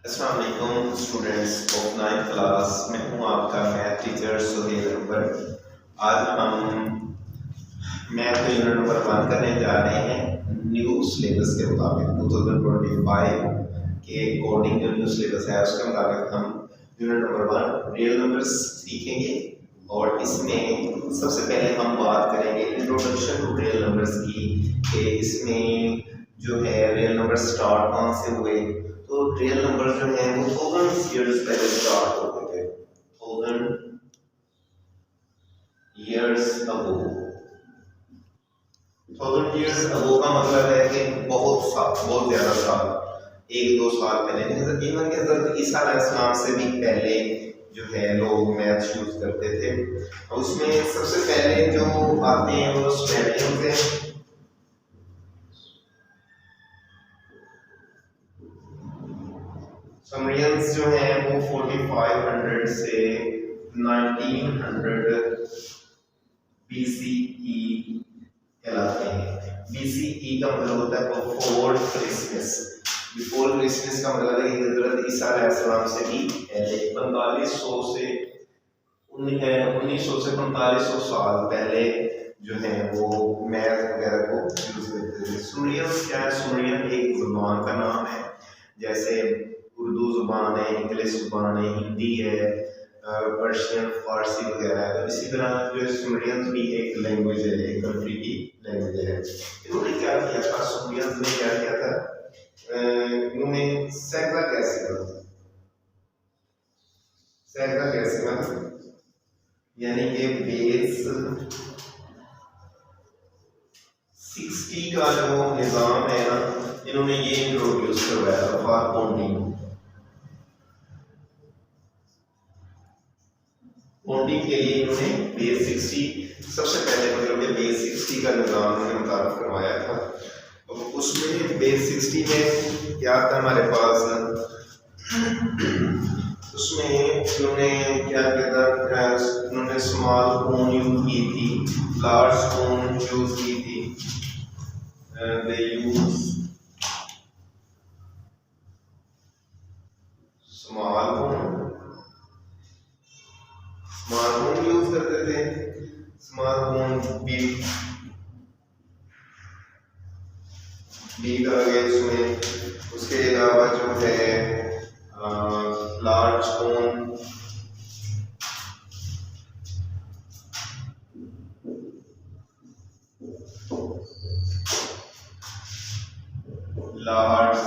अस्सलाम वालेकुम students of 9th class. मैं हूं आपका मैथ टीचर सुहेल अकबर। आज हम मैथ का यूनिट नंबर 1 करने जा रहे हैं न्यू सिलेबस के मुताबिक। 2025 के अकॉर्डिंग जो न्यू सिलेबस है उसके मुताबिक हम यूनिट नंबर 1 रियल नंबर्स सीखेंगे। और इसमें सबसे पहले हम बात करेंगे इंट्रोडक्शन टू रियल नंबर्स की, कि इसमें जो है रियल नंबर स्टार्ट कहाँ से हुए। तो रियल नंबर जो है वो 1000 ईयर्स पहले स्टार्ट होते थे, 1000 ईयर्स अगो। 1000 ईयर्स अगो का मतलब है कि बहुत ज्यादा साल, 1-2 साल पहले। इवन के हज़रत ईसा अलैहिस्सलाम से भी पहले जो है लोग मैथ यूज करते थे। और उसमें सबसे पहले जो आते हैं वो सुमेरियंस हैं। सुमेरियंस जो है वो 4500 से 1900 BCE कहलाते हैं। BCE का मतलब होता है बिफोर क्रिसमस। बिफोर क्रिसमस का मतलब है कि हज़रत ईसा अलैहिस्सलाम से भी पहले 4500 से 1900 से 4500 साल पहले जो है वो मैथ वगैरह को यूज करते थे। सुमेरियंस क्या है? सुमेरियन एक जुबान का नाम है, जैसे उर्दू जुबान है, इंग्लिश जुबान है, हिंदी है, पर्शियन, फारसी वगैरह है। तो इसी तरह जो सुमेरियंस भी एक लैंग्वेज है, एक कंट्री की लैंग्वेज है। इन्होंने क्या किया था? सुमेरियंस ने क्या किया था? इन्होंने सैकड़ा कैसे यानी कि बेस 60 का जो निज़ाम है ना, इन्होंने ये इंट्रोड्यूस करवाया था फॉर काउंटिंग के लिए। इन्होंने बेस 60 सबसे पहले मतलब कि बेस 60 का निज़ाम उन्होंने मुताबिक करवाया था। तो उसमें बेस 60 में क्या था हमारे पास? उसमें इन्होंने क्या किया था? इन्होंने स्मॉल फोन यूज की थी, लार्ज फोन यूज की थी। they use small phone use करते थे। स्मॉल फोन बीट आ गए इसमें। उसके अलावा जो है लार्ज फोन, लार्ज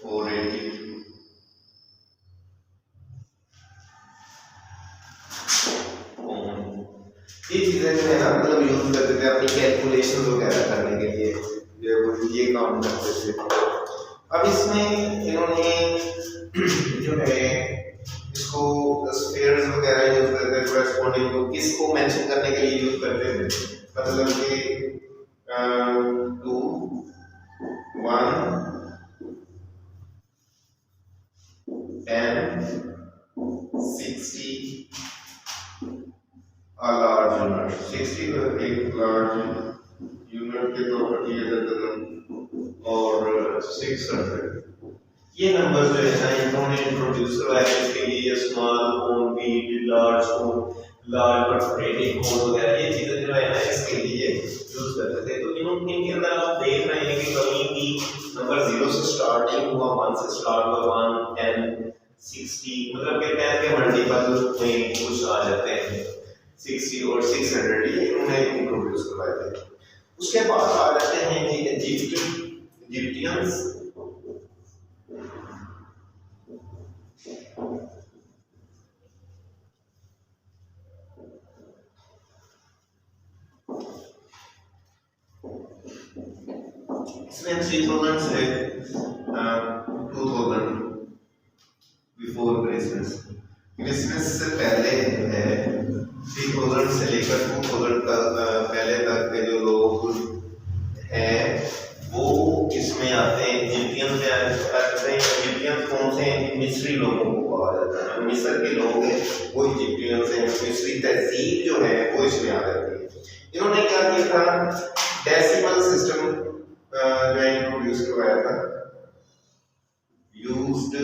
480 ये चीजें जो है ना मतलब यूज करते थे अपनी कैलकुलेशन वगैरह करने के लिए, जो ये काम करते थे। अब इसमें इन्होंने जो है इसको स्फीयर्स वगैरह यूज करते थे। कॉरेस्पॉन्डिंग को किसको मेंशन करने के लिए यूज करते थे? मतलब कि 2 1 10 60 लार्ज यूनिट। 60 को एक लार्ज यूनिट के तौर पर दिया जाता था और 600 ये नंबर जो है ना इन्होंने इंट्रोड्यूस करवाया इसके लिए। Small phone, beat, large phone, large but rating code वगैरह ये चीजें जो है ना इसके लिए यूज करते थे। तो इनके अंदर आप देख रहे हैं कि कभी भी नंबर 0 से स्टार्ट नहीं हुआ, 1 से स्टार्ट हुआ। 1 10 60 मतलब कि 10 के मल्टीपल में कुछ आ जाते हैं 60 और 600 ये इन्होंने इंट्रोड्यूस करवाए थे। उसके बाद आ जाते हैं जी इजिप्टियंस। इसमें 3000 से 2000 बिफोर क्रिसमस से पहले जो है 3000 से लेकर 2000 तक पहले तक के जो लोग हैं वो इसमें आते हैं। इजिप्टियन में आते हैं। इजिप्टियन कौन से हैं? मिस्री लोगों को कहा जाता है। मिस्र के लोग हैं वो इजिप्टियन से। मिस्री तहजीब जो है वो इसमें आ जाती है। इन्होंने क्या किया था? डेसिमल सिस्टम जो इंट्रोड्यूस करवाया था। Used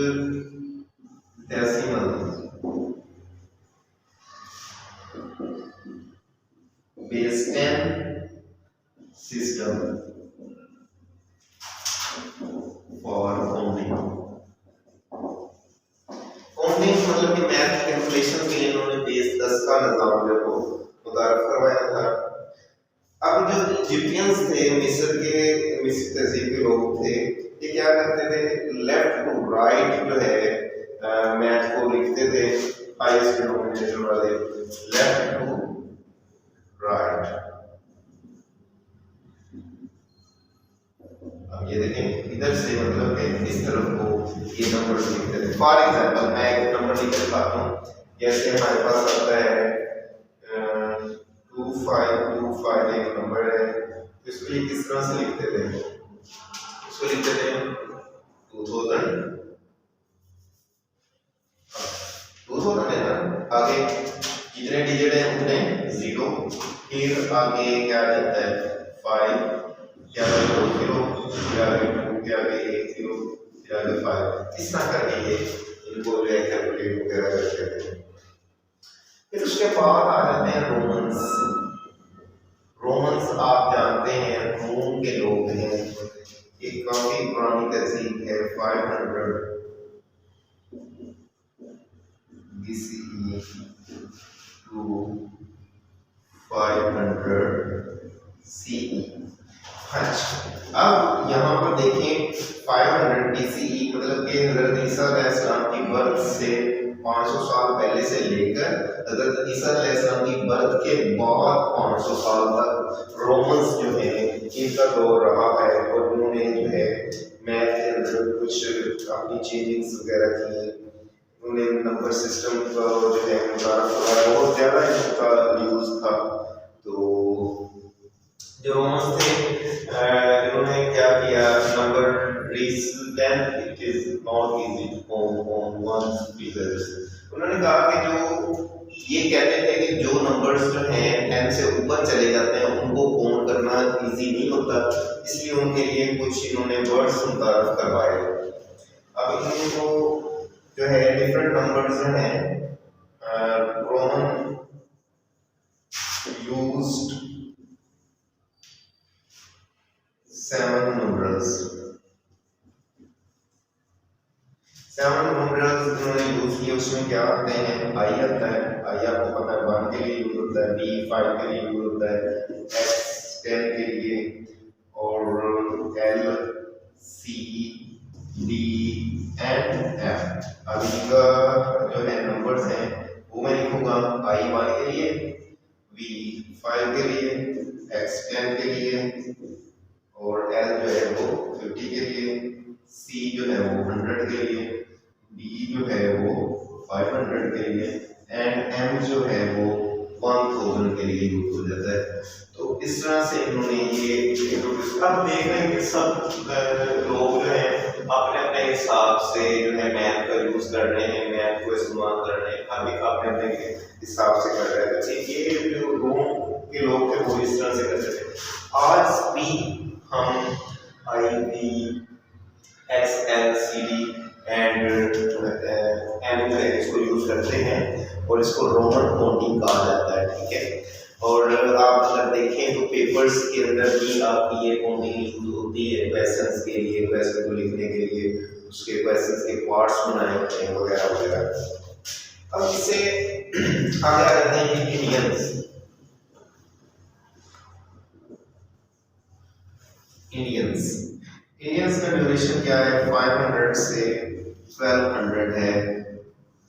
decimal base 10 system for founding. Founding मतलब कि मैथ कैलकुलेशन के लिए इन्होंने बेस 10 का निजाम जो है मुतारफ करवाया था। अब जो इजिप्शियंस थे, मिस्र तहजीब के लोग थे, ये क्या करते थे, लेफ्ट टू राइट जो है मैथ को लिखते थे, हाईएस्ट डिनोमिनेटर वाले, लेफ्ट टू राइट। अब ये देखें इधर से मतलब कि इस तरफ को ये नंबर लिखते थे। फॉर एग्जांपल मैं एक नंबर लिख देता हूँ, जैसे हमारे पास आता है 2525 एक नंबर है, तो इसको ये किस तरह से लिखते थे, इसको लिखते थे 2000 है ना, आगे जितने डिजिट है उतने 0, फिर आगे क्या रहता है 5, क्या 0, क्या 2, क्या 1 0, क्या 5, इस तरह करके ये इनको जो है कैलकुलेट वगैरह करते थे। फिर उसके बाद आ जाते हैं रोमन्स। रोमन्स आप जानते हैं रोम के लोग हैं, एक काफी पुरानी तहजीब है, 500 BCE to 500 CE। अच्छा, अब यहाँ पर देखें 500 BCE मतलब कि हज़रत ईसा अलैहिस्सलाम की बर्थ से 500 साल पहले से लेकर हज़रत ईसा अलैहिस्सलाम की बर्थ के बाद 500 साल तक रोमन्स जो है इनका दौर रहा है, और उन्होंने जो है मैथ के अंदर कुछ अपनी चेंजिंग्स वगैरह की, उन्हें नंबर सिस्टम का जो है बहुत ज़्यादा इसका यूज़ था। तो जो रोमन्स थे इन्होंने क्या किया, number reach 10 it is not easy to on one figures. उन्होंने कहा कि जो ये कहते थे कि जो नंबर्स जो हैं 10 से ऊपर चले जाते हैं उनको काउंट करना इजी नहीं होता, इसलिए उनके लिए कुछ इन्होंने वर्ड्स मुतारफ करवाए। अब इनको जो है डिफरेंट नंबर्स जो हैं रोमन यूज्ड 7 numerals। 7 numerals उन्होंने यूज किए, उसमें क्या आते हैं, आई आता है, आई आपको पता है 1 के लिए यूज होता है, बी 5 के लिए यूज होता है, एक्स 10 के लिए, और L C D and F. अब इनका जो है नंबर्स हैं वो मैं लिखूंगा आई 1 के लिए, वी 5 के लिए, एक्स 10 के लिए, और एल जो है वो 50 के लिए, सी जो है वो 100 के लिए, डी जो है वो 500 के लिए, एंड एम जो है वो 1000 के लिए यूज हो जाता है। तो इस तरह से इन्होंने ये अब देख रहे हैं कि सब लोग जो हैं अपने अपने हिसाब से जो है मैथ का यूज कर रहे हैं, मैथ को इस्तेमाल कर रहे हैं, हर एक अपने अपने हिसाब से कर रहे हैं। ये जो रोम के लोग थे वो इस तरह से करते थे। आज भी हम I V X L C D and M जो है इसको यूज करते हैं, और इसको रोमन काउंटिंग कहा जाता है, ठीक है। और आप अगर देखें तो पेपर्स के अंदर भी आपकी ये काउंटिंग यूज होती है क्वेश्चंस के लिए, क्वेश्चन को लिखने के लिए, उसके क्वेश्चंस के पार्ट्स बनाए होते हैं वगैरह वगैरह। अब इससे आगे आ जाते हैं इंडियंस। इंडियंस का ड्यूरेशन क्या है, 500 से 1200 है।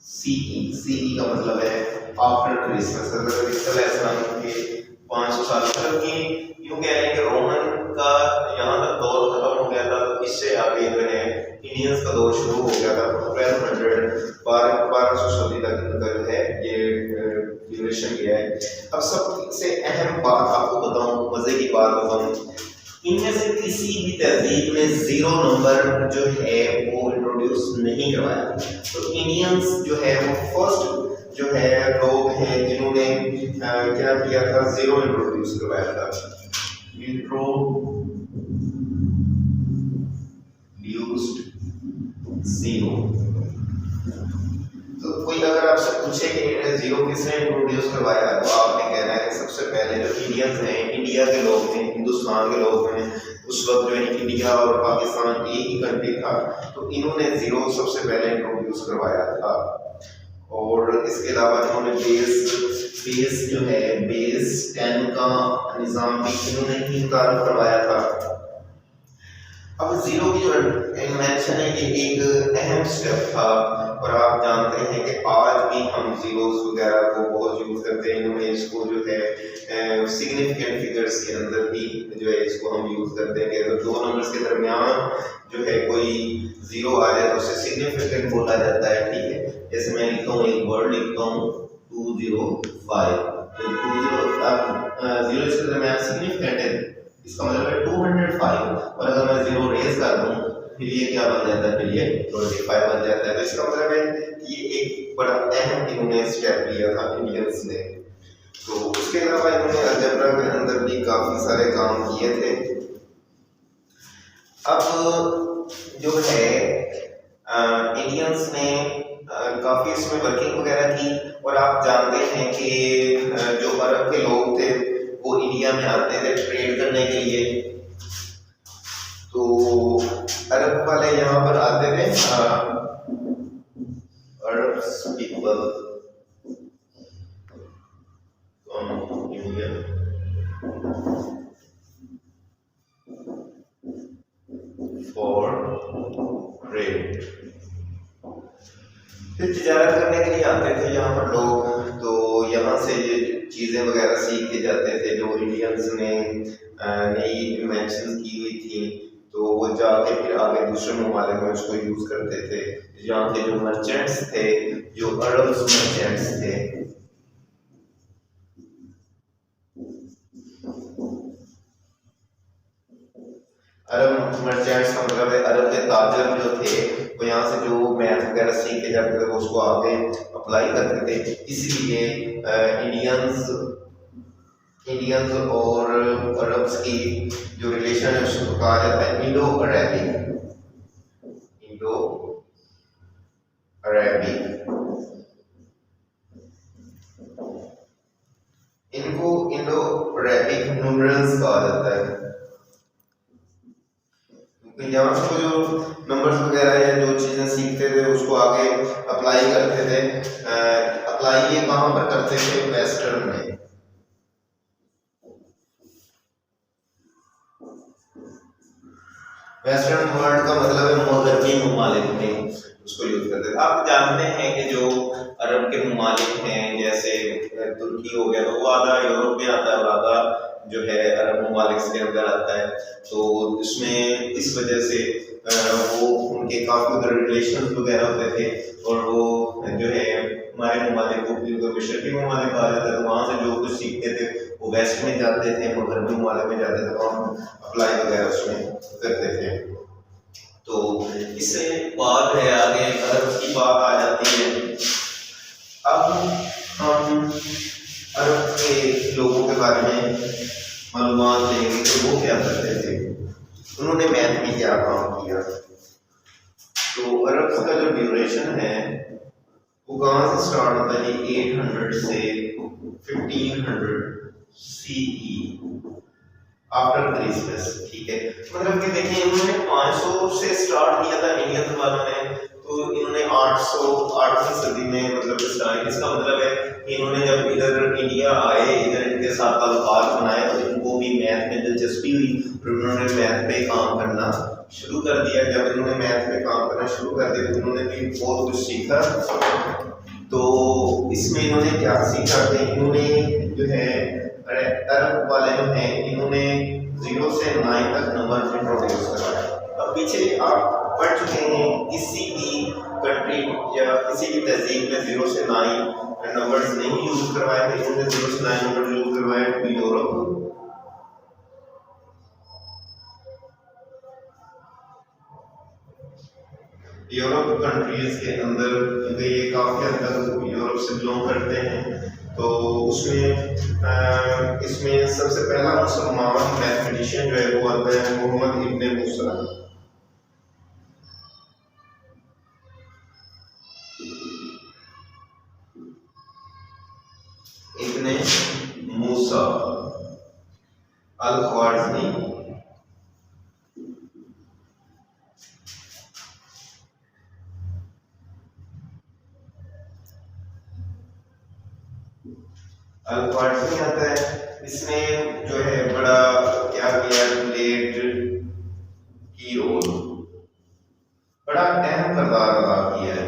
सीई का मतलब है आफ्टर क्रिसमस, अगर इस्लाम के 500 साल मतलब कि यूं कह रहे हैं कि रोमन का यहाँ तक दौर खत्म हो गया था, तो इससे आगे जो है इंडियंस का दौर शुरू हो गया था। 1200 सदी तक इनका जो है ये ड्यूरेशन गया है। अब सबसे अहम बात आपको बताऊं, मजे की बात बताऊं, इनमें से किसी भी तहजीब ने 0 नंबर जो है वो इंट्रोड्यूस नहीं करवाया। तो इंडियंस जो है वो फर्स्ट जो है लोग हैं जिन्होंने क्या किया था, 0 इंट्रोड्यूस करवाया था। Introduced zero. तो कोई अगर आपसे पूछे कि जीरो किसने इंट्रोड्यूस करवाया, तो आपने कहना है कि सबसे पहले जो इंडियंस हैं, इंडिया के लोग हैं, हिंदुस्तान के लोग हैं, उस वक्त जो है इंडिया और पाकिस्तान एक ही कंट्री था, तो इन्होंने जीरो सबसे पहले इंट्रोड्यूस करवाया था। और इसके अलावा इन्होंने बेस जो है बेस 10 का निज़ाम भी इन्होंने ही मुतारिफ करवाया था। अब जीरो की जो इन्वेंशन है ये एक अहम स्टेप था, और आप जानते हैं कि आज भी हम जीरोस वगैरह को बहुत यूज करते हैं। इन्होंने इसको जो है सिग्निफिकेंट फिगर्स के अंदर भी जो है इसको हम यूज करते हैं कि अगर दो नंबर्स के दरमियान जो है कोई जीरो आ जाए तो उसे सिग्निफिकेंट बोला जाता है, ठीक है। जैसे मैं लिखता हूँ, एक वर्ड लिखता हूँ 205, तो 0 इसके दरमियान सिग्निफिकेंट है, इसका मतलब है 205, और अगर मैं जीरो रेज कर दूं फिर ये क्या बन जाता है, फिर ये 25 बन जाता है। तो इसका मतलब है कि ये एक बड़ा अहम इन्होंने स्टेप लिया था इंडियंस ने। तो उसके अलावा इन्होंने अलजेब्रा के अंदर भी काफी सारे काम किए थे। अब जो है इंडियंस ने काफी इसमें वर्किंग वगैरह की, और आप जानते हैं कि जो अरब के लोग थे वो इंडिया में आते थे ट्रेड करने के लिए। तो अरब वाले यहाँ पर आते थे, अरब पीपल इंडिया फॉर ट्रेड, फिर तिजारत करने के लिए आते थे यहाँ पर लोग। तो यहाँ से ये चीज़ें वगैरह सीख के जाते थे जो इंडियंस ने नई इन्वेंशन की हुई थी, तो वो जाके फिर आगे दूसरे ममालिक में उसको यूज़ करते थे। यहाँ के जो मर्चेंट्स थे, जो अरब मर्चेंट्स थे, अरब मर्चेंट्स का मतलब है अरब के ताजर जो थे वो यहाँ से जो मैथ वगैरह सीख के जाते थे वो उसको आगे अप्लाई करते थे। इसलिए इंडियंस और अरब्स की जो रिलेशन है उसको कहा जाता है इंडो अरेबिक। इनको इंडो अरेबिक न्यूमरल्स कहा जाता है। यहाँ से जो नंबर्स वगैरह या जो चीजें सीखते थे उसको आगे अप्लाई करते थे। अप्लाई ये कहाँ पर करते थे, वेस्टर्न में। वेस्टर्न वर्ल्ड का मतलब है मगरबी ममालिक में उसको यूज करते थे। आप जानते हैं कि जो अरब के ममालिक हैं जैसे तुर्की हो गया, तो वो आधा यूरोप में आता है और आधा जो है अरब ममालिक के अंदर आता है। तो इसमें इस वजह से वो उनके काफी उधर रिलेशन वगैरह होते थे, और वो जो है हमारे ममालिक को मशरकी ममालिक कहा जाता है। तो वहाँ से जो कुछ सीखते थे वो वेस्ट में जाते थे, मगरबी ममालिक में जाते थे, वहाँ अप्लाई वगैरह उसमें करते थे। तो इससे बात है आगे अरब की बात आ जाती है। अब हम अरब के लोगों के बारे में मालूमात लेंगे तो वो क्या करते थे, उन्होंने मैथ में क्या काम किया। तो अरब का जो ड्यूरेशन है वो कहाँ से स्टार्ट होता है, 800 से 1500 CE आफ्टर क्रिसमस, ठीक है। मतलब कि देखिए इन्होंने 500 से स्टार्ट किया था इंडियन वालों ने, तो इन्होंने 8वीं सदी में मतलब स्टार्ट। इसका मतलब है इन्होंने जब इधर इंडिया आए, इधर इनके साथ ताल्लुकात बनाए, तो इनको भी मैथ में दिलचस्पी हुई और उन्होंने मैथ पे काम करना शुरू कर दिया। जब इन्होंने मैथ पे काम करना शुरू कर दिया तो उन्होंने भी बहुत कुछ सीखा। तो इसमें इन्होंने क्या सीखा कि इन्होंने जो है अरब वाले जो हैं इन्होंने 0 से 9 तक नंबर इंट्रोड्यूस करवाया। अब पीछे आप पढ़ चुके हैं किसी भी कंट्री या किसी भी तहजीब में 0 से 9 नंबर्स नहीं यूज करवाए थे, इन्होंने 0 से 9 नंबर यूज करवाए यूरोप कंट्रीज के अंदर, क्योंकि ये काफी हद तक यूरोप से बिलोंग करते हैं। तो उसमें इसमें सबसे पहला मुसलमान मैथमेटिशियन जो है वो आता है मोहम्मद इब्ने मूसा। इब्ने मूसा अल ख्वारिज़मी। अल ख्वारिज़मी आता है, इसने जो है बड़ा क्या किया, प्लेड की रोल, बड़ा अहम किरदार अदा किया है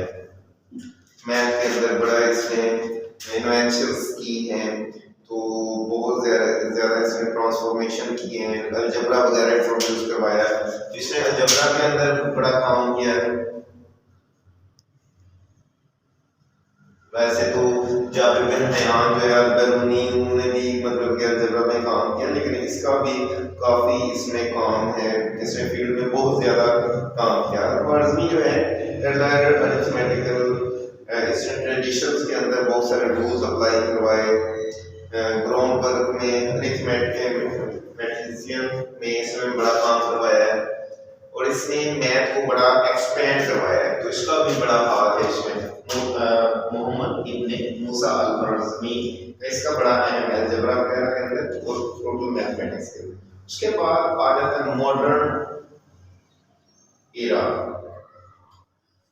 मैथ के अंदर, बड़ा इसने इन्वेंशंस की हैं, तो बहुत ज़्यादा इसने ट्रांसफॉर्मेशन किए हैं, अलजबरा वगैरह इंट्रोड्यूस करवाया है, तो इसने अलजबरा के अंदर बड़ा काम किया है। वैसे तो जाबिर बिन हयान जो है अल-बरूनी, उन्होंने भी मतलब कि अलजबरा में काम किया, लेकिन इसका भी काफ़ी इसमें काम है, इसने फील्ड में बहुत ज़्यादा काम किया। ख्वारिज़मी जो है अरिथमेटिकल इसने ट्रेडिशंस के अंदर बहुत सारे रूल्स अप्लाई करवाए, ग्राउंड वर्क में मैथमेटिशियन में इसमें बड़ा काम करवाया है, और इसने मैथ को बड़ा एक्सपेंड करवाया है, तो इसका भी बड़ा हाथ है इसमें। मोहम्मद इब्ने मूसा अल ख्वारिज़मी का इसका बड़ा अहम है अलजबरा वगैरह के अंदर और टोटल मैथमेटिक्स के अंदर। उसके बाद आ जाता है मॉडर्न एरा।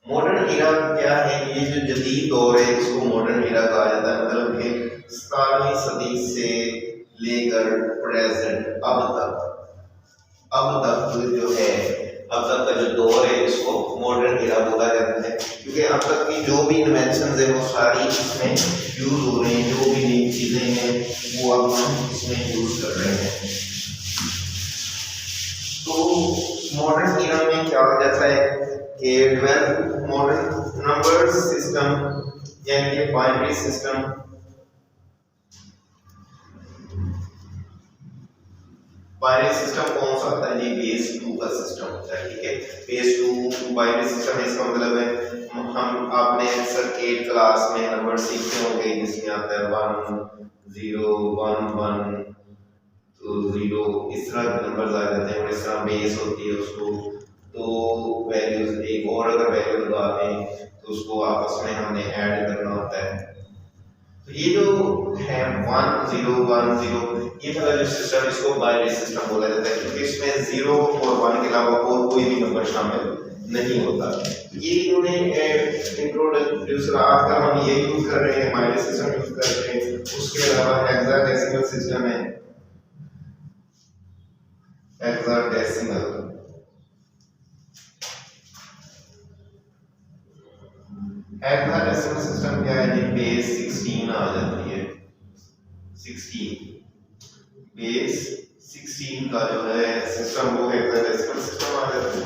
मॉडर्न एरा क्या है, ये जो जदीद दौर है इसको मॉडर्न एरा कहा जाता है, मतलब कि 17वीं सदी से लेकर प्रेजेंट अब तक जो है, अब तक का जो दौर है इसको मॉडर्न एरा बोला जाता है, क्योंकि अब तक की जो भी इन्वेंशंस है वो सारी इसमें यूज हो रही हैं, जो भी नई चीजें हैं वो अब हम इसमें यूज कर रहे हैं। तो मॉडर्न एरा में क्या हो जाता है कि डेवलप मॉडर्न नंबर सिस्टम यानी कि बाइनरी सिस्टम, बाइनरी सिस्टम कौन सा होता है जी, बेस 2 का सिस्टम होता है, ठीक है। बेस 2 बाइनरी सिस्टम, इसका मतलब है हम आपने सर्किट क्लास में नंबर सीखे होंगे, जिसमें आता है 1 0 1 1 2 0, इस तरह के नंबर्स आ जाते हैं, और इस तरह बेस होती है, उसको दो वैल्यूज एक और अगर वैल्यू लगा दें तो उसको आपस में हमने ऐड करना होता है। तो ये जो है 1 0 1 0, ये वाला जो सिस्टम इसको बाइनरी सिस्टम बोला जाता है, क्योंकि इसमें 0 और 1 के अलावा और कोई भी नंबर शामिल नहीं होता। ये इन्होंने इंट्रोड्यूस, आजकल हम ये यूज कर रहे हैं, बाइनरी सिस्टम यूज कर रहे हैं। उसके अलावा हेक्साडेसिमल सिस्टम है, हेक्साडेसिमल हेक्साडेसिमल सिस्टम क्या है जी, बेस 16 आ जाती है, 16 बेस 16 का जो है सिस्टम वो हेक्साडेसिमल सिस्टम आ जाता है।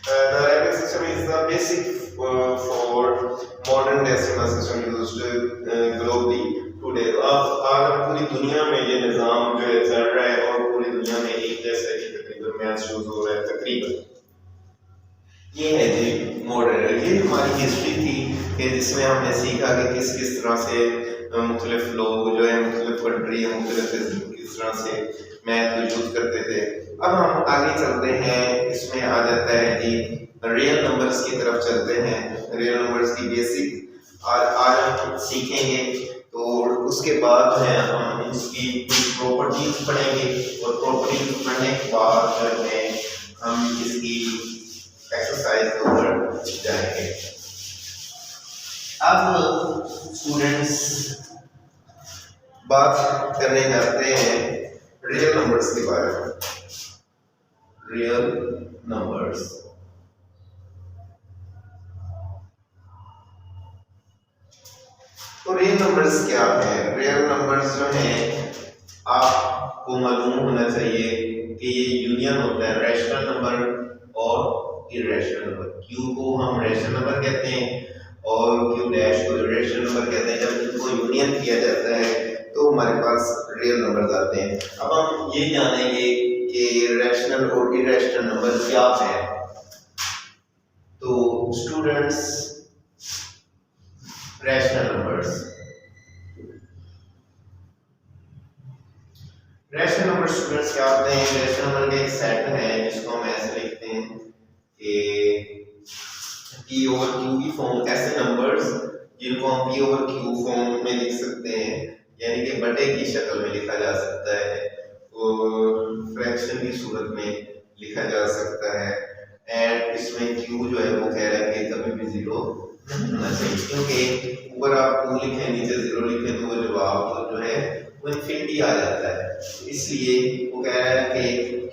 The Arabic system is the basic for modern decimal system used globally today. आज हम पूरी दुनिया में ये निज़ाम जो है चल रहा है, और पूरी दुनिया में एक जैसा ही तकरीबन मैथ यूज हो रहा है तकरीबन। ये है जी मॉडर्न, ये हमारी हिस्ट्री थी कि जिसमें हमने सीखा कि किस किस तरह से मुख्तलिफ लोग जो है, मुख्तलिफ कंट्री, मुख्तलिफ किस तरह से मैथ को यूज करते थे। अब हम आगे चलते हैं, इसमें आ जाता है जी रियल नंबर्स की तरफ चलते हैं। रियल नंबर्स की बेसिक आज हम सीखेंगे, तो उसके बाद जो है हम इसकी कुछ प्रॉपर्टीज पढ़ेंगे, और प्रॉपर्टीज पढ़ने के बाद जो है हम इसकी एक्सरसाइज के ऊपर जाएंगे। अब स्टूडेंट्स बात करने जाते हैं रियल नंबर्स के बारे में। रियल नंबर्स, तो रियल नंबर्स क्या है? रियल नंबर्स जो हैं आपको मालूम होना चाहिए कि ये यूनियन होता है रैशनल नंबर और इरेशनल नंबर। क्यू को हम रैशनल नंबर कहते हैं और क्यू डैश को इरेशनल नंबर कहते हैं। जब इनको यूनियन किया जाता है तो हमारे पास रियल नंबर्स आते हैं। अब हम ये जानेंगे कि रैशनल और इरेशनल नंबर क्या है। तो students, rational numbers, rational number students क्या होते हैं? रैशनल नंबर का एक सेट है जिसको हम ऐसे लिखते हैं कि p ओवर q की फॉर्म, ऐसे नंबर्स जिनको हम p ओवर q फॉर्म में लिख सकते हैं, यानी कि बटे की शक्ल में लिखा जा सकता है और फ्रैक्शन की सूरत में लिखा जा सकता है। एंड इसमें क्यू जो है वो कह रहा है कि कभी भी जीरो नहीं होना चाहिए, क्योंकि ऊपर आप 2 लिखें नीचे 0 लिखें तो वो जवाब जो है वो इन्फिनिटी आ जाता है। इसलिए वो कह रहा है कि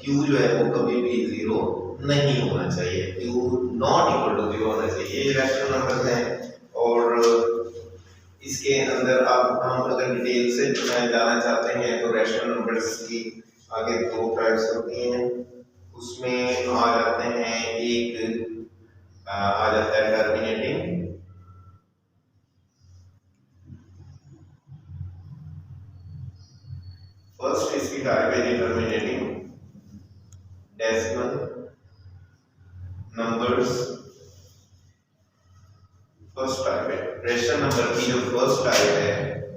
क्यू जो है वो कभी भी जीरो नहीं होना चाहिए, Q not equal to zero होना चाहिए। ये रैशनल नंबर है और इसके अंदर आप हम अगर डिटेल से जाना चाहते हैं तो रैशनल नंबर्स की आगे 2 टाइप्स होती हैं, उसमें आ जाते हैं एक आ जाता है टर्मिनेटिंग, फर्स्ट इसकी टाइप है terminating decimal numbers. First type है रेशनल नंबर की, जो फर्स्ट टाइप है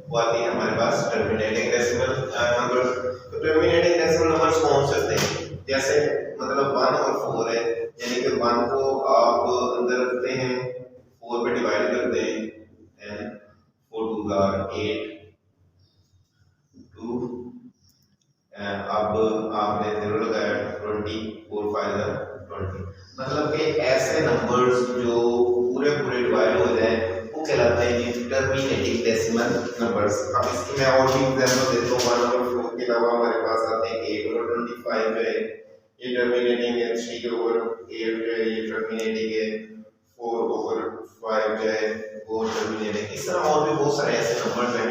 वो आती है हमारे पास टर्मिनेटिंग डेसिमल नंबर्स। तो टर्मिनेटिंग डेसिमल नंबर्स कौन से होते हैं, जैसे मतलब 1 और 4 है, यानी कि 1 को आप अंदर रखते हैं, 4 पे डिवाइड करते हैं, एंड 4 2 आर 8 2, अब आपने 0 लगाया 20 4 5 20, मतलब कि ऐसे नंबर्स जो पूरे पूरे डिवाइड हो जाए वो कहलाते हैं टर्मिनेटिंग डेसिमल नंबर्स। अब इसकी मैं और भी एग्जांपल देता हूं। 1 और 4 के अलावा हमारे पास आते हैं 8 और 25 जो है ये टर्मिनेटिंग है, 3 ओवर 8 जो है ये टर्मिनेटिंग है, 4 ओवर 5 जो है वो टर्मिनेटिंग। इस तरह और भी बहुत सारे ऐसे नंबर्स हैं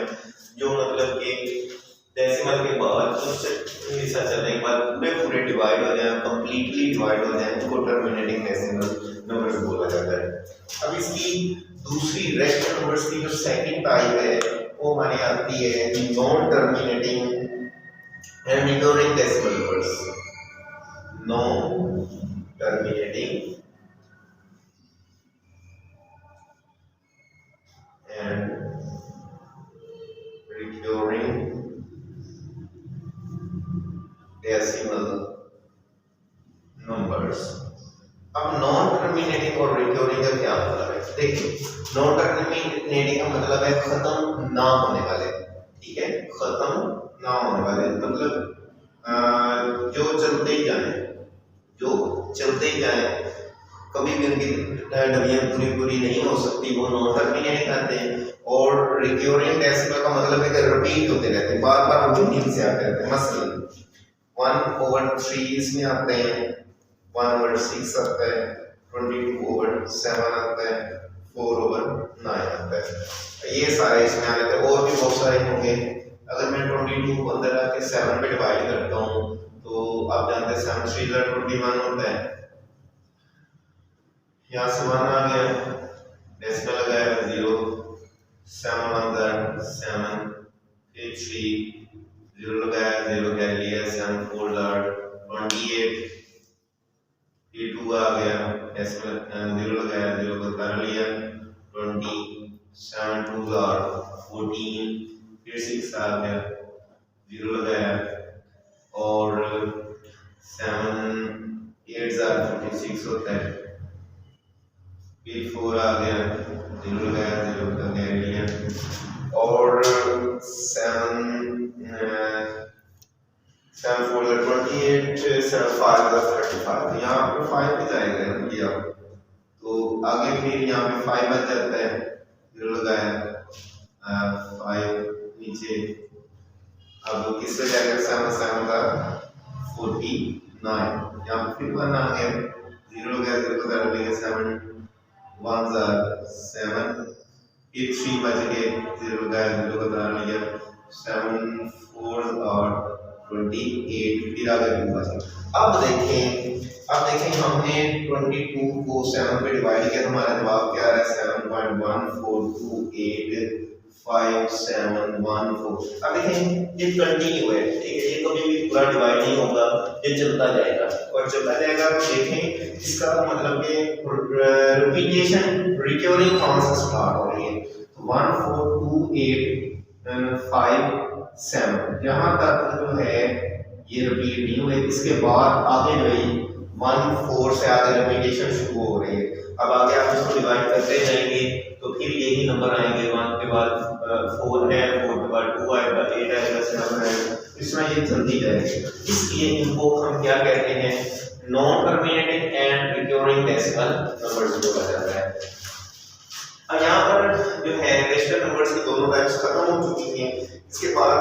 जो मतलब कि डेसिमल के बाद उससे हिस्सा चलने के बाद पूरे पूरे डिवाइड हो जाए, कंप्लीटली डिवाइड हो जाए, उनको टर्मिनेटिंग डेसिमल नंबर्स बोला जाता है। अब इसकी दूसरी रेशनल नंबर्स की जो सेकंड टाइप है वो हमारी आती है non terminating and recurring decimal numbers. Non terminating and recurring decimal numbers. अब नॉन टर्मिनेटिंग और रिकरिंग का क्या मतलब है? देखिए, नॉन टर्मिनेटिंग का मतलब है खत्म ना होने वाले, ठीक है, खत्म ना होने वाले, मतलब जो चलते ही जाए, जो चलते ही जाए, कभी भी उनकी डबियां पूरी पूरी नहीं हो सकती, वो नॉन टर्मिनेटिंग आते हैं। और रिकरिंग डेसिमल का मतलब है कि रिपीट होते रहते हैं, बार बार रिपीटिंग से आते रहते हैं। मसलन 1 ओवर 3 इसमें आते हैं, 1 ओवर 6 आता है, 22 ओवर 7 आता है, 4 ओवर 9 आता है, ये सारे इसमें आ जाते हैं। और भी बहुत सारे होंगे। अगर मैं 22 को अंदर आके 7 पे डिवाइड करता हूँ तो आप जानते हैं 7 3 21 होता है, यहाँ से 1 आ गया, डेसिमल लगाया 0, 7 1 7, फिर 3 0 लगाया 0 कैरी लिया, 7 4 28, फिर 2 आ गया, डेसिमल 0 लगाया 0 को कर लिया 20, 7 2 14, फिर 6 आ गया 0 लगाया और 7 8 56 होता है, फिर 4 आ गया 0 लगाया 0 का कैरी लिया और 7 7 4 28, 7 5 35, यहाँ पे 5 भी जाएगा भैया, तो आगे फिर यहाँ पे 5 बच जाता है, 0 लगाया 5 नीचे, अब किससे जाएगा 7 7 का 49, यहाँ पे फिर 1 आ गया, 0 लगाया 0 का डाल देंगे 7 1 7, फिर 3 बच गए, 0 लगाया 0 का डाल लिया 7 4 और 28, फिर आगे 2 बचा। अब देखें हमने 22 को 7 पे डिवाइड किया तो हमारा जवाब क्या आ रहा है 7.1428 5714। अब देखें ये कंटिन्यू है, ठीक है, ये कभी भी पूरा डिवाइड नहीं होगा, ये चलता जाएगा और चलता जाएगा। तो देखें इसका मतलब कि रिपीटेशन रिकरिंग कौन सा स्टार्ट हो रही है, 1428 5 7 यहाँ तक जो है ये रिपीट नहीं हुए, इसके बाद आगे जो है 1 4 से आगे रिपीटेशन शुरू हो रही है। अब आगे आप इसको डिवाइड करते जाएंगे तो फिर यही नंबर आएंगे, 1 के बाद 4 है, 4 के होगा, 2 आएगा, 8 आएगा, 7 आएगा, इसमें ये चलती जाएगी। इसलिए इनको हम क्या कहते हैं, non terminating and recurring decimal numbers बोला जाता है। अब यहाँ पर जो है रेशनल नंबर्स की दोनों टाइप्स खत्म हो चुकी हैं। इसके बाद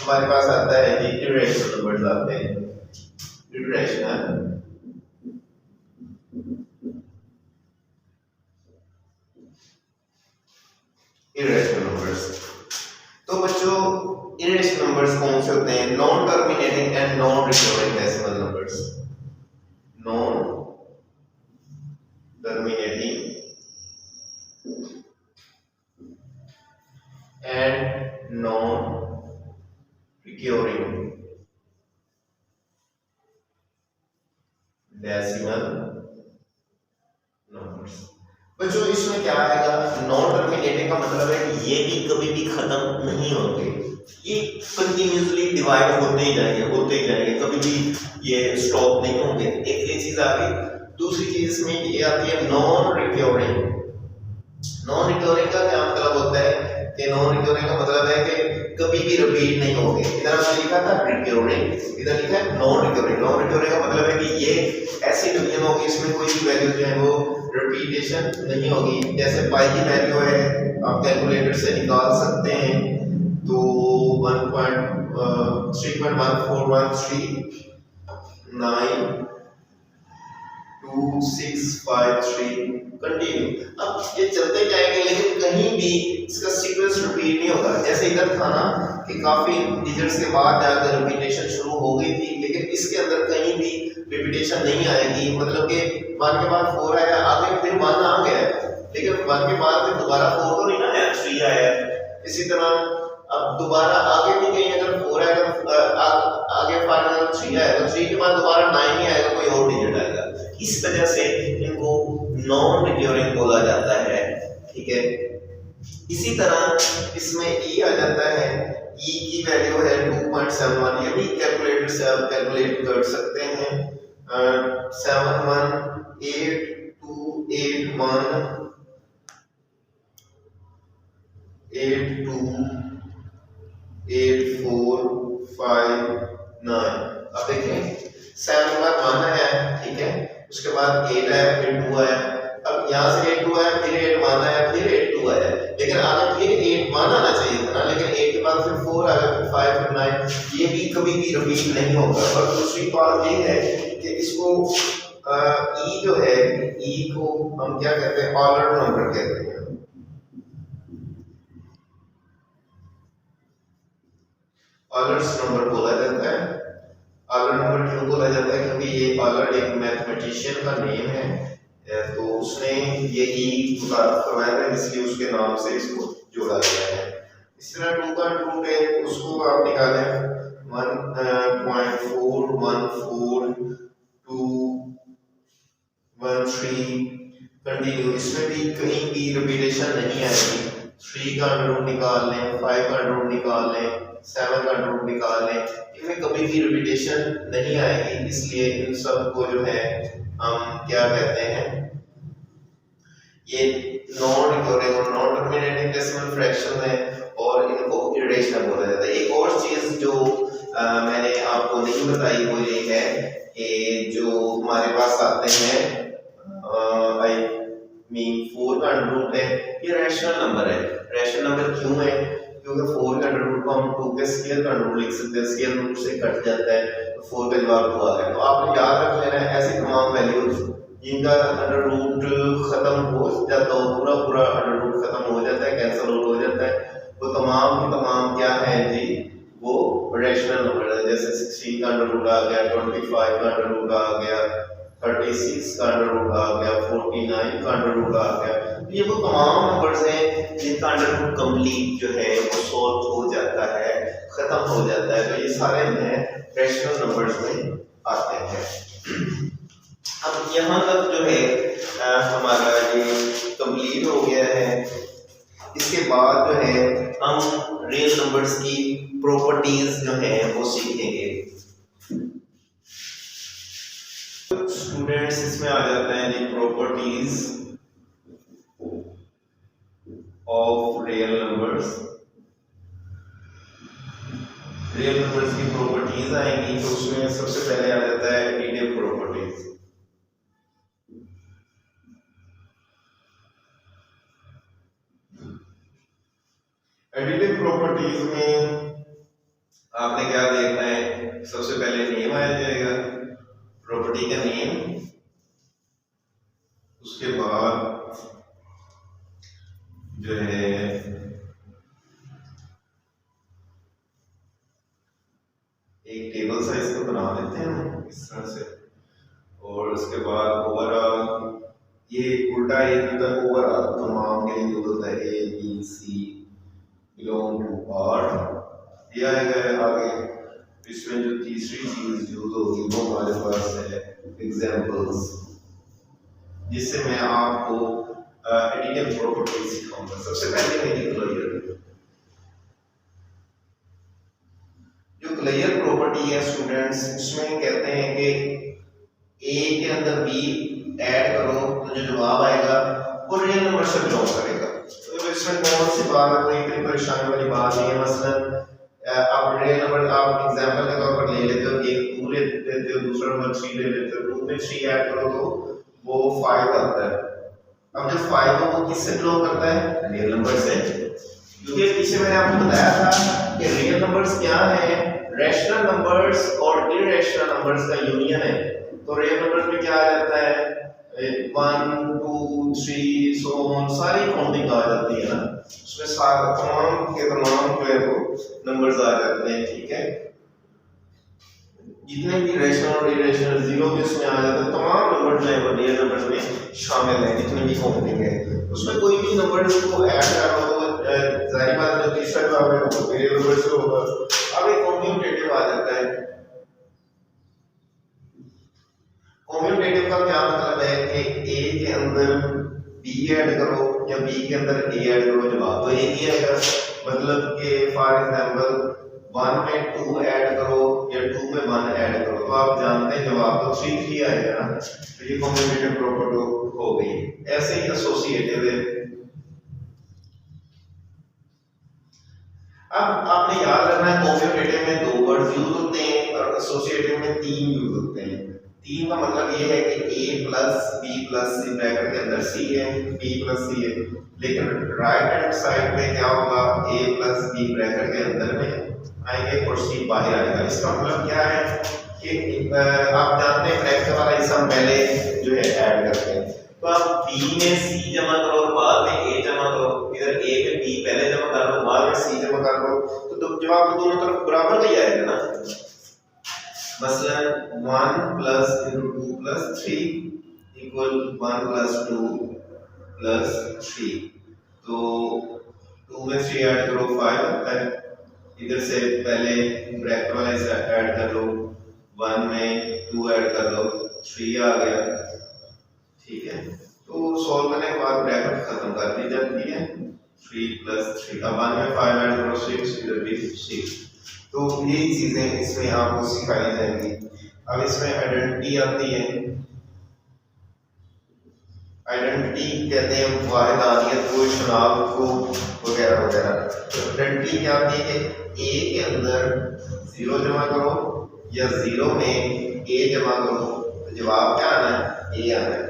हमारे पास आता है जी इरेशनल नंबर्स आते हैं। इरेशनल नंबर्स, तो बच्चों इरेशनल नंबर्स कौन से होते हैं? Non terminating and non recurring decimal numbers. Non terminating and non recurring decimal numbers. बच्चों इसमें क्या आएगा? नॉन टर्मिनेटिंग का मतलब है कि ये भी कभी भी खत्म नहीं होंगे, ये कंटिन्यूअसली डिवाइड होते ही जाएंगे, कभी भी ये स्टॉप नहीं होंगे। एक ये चीज आ गई। दूसरी चीज इसमें ये आती है नॉन रिकरिंग। नॉन रिकरिंग का क्या मतलब होता है कि नॉन रिकरिंग का मतलब है कि कभी भी रिपीट नहीं होंगे। इधर हमने लिखा था रिकरिंग, इधर लिखा है नॉन रिकरिंग। नॉन रिकरिंग का मतलब है कि ये ऐसी डिवीजन होगी, इसमें कोई भी वैल्यू जो है वो रिपीटेशन नहीं होगी। जैसे पाई की वैल्यू है, आप कैलकुलेटर से निकाल सकते हैं, तो 3.141392653 कंटिन्यू। अब ये चलते जाएंगे, लेकिन कहीं भी इसका सीक्वेंस रिपीट नहीं होगा। जैसे इधर था ना कि काफी डिजिट्स के बाद जाकर रिपीटेशन शुरू हो गई थी, लेकिन इसके अंदर कहीं भी रिपीटेशन नहीं आएगी। मतलब कि 1 के बाद 4 आया, आगे फिर 1 आ गया, लेकिन 1 के बाद फिर दोबारा 4 तो नहीं ना आया, 3 आया। इसी तरह अब दोबारा आगे भी कहीं अगर 4 आएगा, आगे 5 अगर 3 आएगा, तो 3 के बाद दोबारा 9 ही आएगा, कोई और डिजिट आएगा। इस वजह से इनको नॉन रिकरिंग बोला जाता है। ठीक है, इसी तरह इसमें ई आ जाता है। ई की वैल्यू है 2.71, ये भी कैलकुलेटर से आप कैलकुलेट कर सकते हैं। 7182812459। अब देखें 7 बार 1 है, ठीक है, उसके बाद 8 आया, फिर 2 आया। अब यहाँ से 8 2 आया, फिर 8 1 आया, फिर 8 2 आया, लेकिन आगे फिर 8 1 आना चाहिए था ना, लेकिन 8 के बाद फिर 4 आया, फिर 5, फिर 9। ये भी कभी भी रिपीट नहीं होगा। और दूसरी बात ये है कि इसको ई जो है, ई को हम क्या कहते हैं? ऑर्डर नंबर कहते हैं। ऑर्डर्स नंबर बोला जाता है। ऑर्डर नंबर क्यों बोला जाता है? क्योंकि ये ऑर्डर एक मैथमेटिशियन का नेम है, तो उसने ये ई मुतारफ करवाया था, इसलिए उसके नाम से इसको जोड़ा गया है। इस तरह 2 का रूट है, उसको आप निकालें 1.414213 कंटिन्यू। इसमें भी कहीं भी रिपीटेशन नहीं आएगी। 3 का रूट निकाल लें, 5 का रूट निकाल लें, 7 का रूट निकाल लें, इनमें कभी भी रिपीटेशन नहीं आएगी। इसलिए इन सब को जो है हम क्या कहते हैं? ये नॉन रिकरिंग और नॉन टर्मिनेटिंग डेसिमल फ्रैक्शन है, और इनको इरेशनल बोला जाता है। एक और चीज जो मैंने आपको नहीं बताई वो ये है कि जो हमारे पास आते हैं आई मीन 4 का रूट है, ये रैशनल नंबर है। रैशनल नंबर क्यों है? क्योंकि 4 का रूट को हम 2 के स्क्वायर का रूट लिख सकते हैं, स्क्वायर रूट से कट जाता है, तो 4 का जवाब 2 आ गया। तो आपने याद रख लेना है ऐसी तमाम वैल्यूज जिनका अंडर रूट खत्म हो जाता हो, पूरा अंडर रूट खत्म हो जाता है, कैंसिल आउट हो जाता है, वो तमाम क्या है जी? वो रैशनल नंबर है। जैसे 16 का अंडर रूट आ गया, 25 का अंडर रूट आ गया, 36 का अंडर रूट आ गया, 49 का अंडर रूट आ गया। ये वो तमाम नंबर्स हैं जिनका अंडर रूट कंप्लीट जो है वो सॉल्व हो जाता है, खत्म हो जाता है। तो ये सारे में रैशनल नंबर्स में आते हैं। अब यहाँ तक जो है हमारा ये कंप्लीट हो गया है। इसके बाद जो है हम रियल नंबर्स की प्रॉपर्टीज जो है वो सीखेंगे। स्टूडेंट्स इसमें आ जाता है जी properties of real numbers. Real numbers की प्रॉपर्टीज आएंगी तो उसमें सबसे पहले आ जाता है एडिटिव प्रॉपर्टीज। एडिटिव प्रॉपर्टीज में आपने क्या देखना है, सबसे पहले नेम आ जाएगा, प्रॉपर्टी का नेम, उसके बाद जो है एक टेबल सा इसको बना देते हैं इस तरह से, और उसके बाद ओवरऑल ये उल्टा ए होता है, ओवरऑल तमाम के लिए यूज होता है A B C belong to R, ये आएगा आगे। इसमें जो तीसरी चीज यूज होगी वो हमारे पास है एग्जांपल्स, जिससे मैं आपको एडिटिव प्रॉपर्टीज सिखाऊंगा। सबसे पहले मेरी क्लियर, जो क्लियर प्रॉपर्टी है स्टूडेंट्स, उसमें कहते हैं कि ए के अंदर बी ऐड करो तो जो जवाब आएगा वो रियल नंबर से बिलोंग करेगा। तो इसमें कौन सी बात है, कोई इतनी परेशानी वाली बात नहीं है। मसलन आप रियल नंबर आप एग्जांपल के तौर पर ले लेते हो, एक 2 ले लेते हो, दूसरा नंबर 3 ले लेते हो, 2 में 3 ऐड करो तो वो 5 आता है। अब जो 5 है वो किससे बिलोंग करता है, रियल नंबर से, क्योंकि पीछे मैंने आपको बताया था कि रियल नंबर्स क्या है, रैशनल नंबर्स और इरेशनल नंबर्स का यूनियन है। तो रियल नंबर्स में क्या आ जाता है, 1 2 3 सो ऑन, सारी काउंटिंग आ जाती है ना, उसमें सारे तमाम के तमाम जो है वो नंबर्स आ जाते हैं, ठीक है। जितने भी रैशनल और इरेशनल जीरो भी उसमें आ जाते हैं, तमाम नंबर जो है वो रियल नंबर्स में शामिल है, जितनी भी काउंटिंग है उसमें कोई भी नंबर को ऐड करो तो जाहिर बात है जो तीसरा जवाब है वो रियल नंबर से होगा। अब एक कम्यूटेटिव आ जाता है। कम्यूटेटिव का क्या मतलब है कि ए के अंदर बी ऐड करो या बी के अंदर ए ऐड करो, जवाब तो एक ही आएगा। मतलब कि फॉर एग्जांपल 1 में 2 ऐड करो या 2 में 1 ऐड करो, तो आप जानते हैं जवाब तो 3 आएगा ना। तो ये कम्यूटेटिव प्रॉपर्टी हो गई। ऐसे ही एसोसिएटिव है। अब आपने याद रखना है कम्यूटेटिव में 2 वर्ड्स यूज होते हैं और एसोसिएटिव में 3 यूज होते हैं। 3 का मतलब ये है कि a plus b plus c bracket के अंदर c है, b प्लस c है, लेकिन राइट हैंड साइड में क्या होगा, a प्लस b ब्रैकेट के अंदर में आएंगे और c बाहर आएगा। इसका मतलब क्या है कि आप जानते हैं ब्रैकेट वाला हिस्सा पहले जो है ऐड करते हैं, तो आप b में c जमा करो और बाद में a जमा करो, इधर a में b पहले जमा कर लो बाद में c जमा कर लो, तो जवाब दोनों तरफ बराबर का ही आएगा ना। मसलन 1 plus 2 plus 3 equal 1 plus 2 plus 3, तो 2 में 3 ऐड करो 5 आता है, इधर से पहले ब्रैकेट वाला हिस्सा ऐड कर लो, 1 में 2 ऐड कर लो, 3 आ गया, ठीक है। तो सॉल्व करने के बाद ब्रैकेट खत्म कर दी जाती है, 3 प्लस 3, अब 1 में 5 ऐड करो 6, इधर भी 6। तो यही चीजें इसमें आपको सिखाई जाएंगी। अब इसमें आइडेंटिटी आती है। आइडेंटिटी कहते हैं वाहिदानियत को, शनाख्त को वगैरह वगैरह। तो आइडेंटिटी क्या आती है कि ए के अंदर 0 जमा करो या 0 में ए जमा करो, तो जवाब क्या आना है, ए आना है,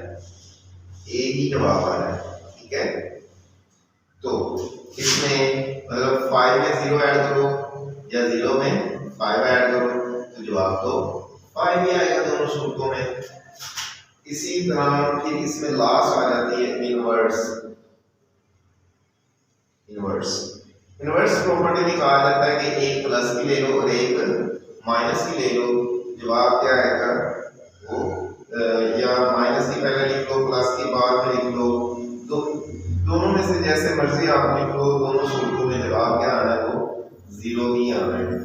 ए ही जवाब आना है, ठीक है। तो इसमें मतलब 5 में 0 ऐड करो या 0 में 5 ऐड करो, तो जवाब तो 5 ही आएगा दोनों सूरतों में। इसी तरह फिर इसमें लास्ट आ जाती है इनवर्स। इनवर्स प्रॉपर्टी में कहा जाता है कि एक प्लस की ले लो और एक माइनस की ले लो, जवाब क्या आएगा वो या माइनस की पहले लिख लो प्लस की बाद में लिख लो, तो दोनों में से जैसे मर्जी आप लिख लो, दोनों सूरतों में जवाब क्या आना है वो 0 ही आना है।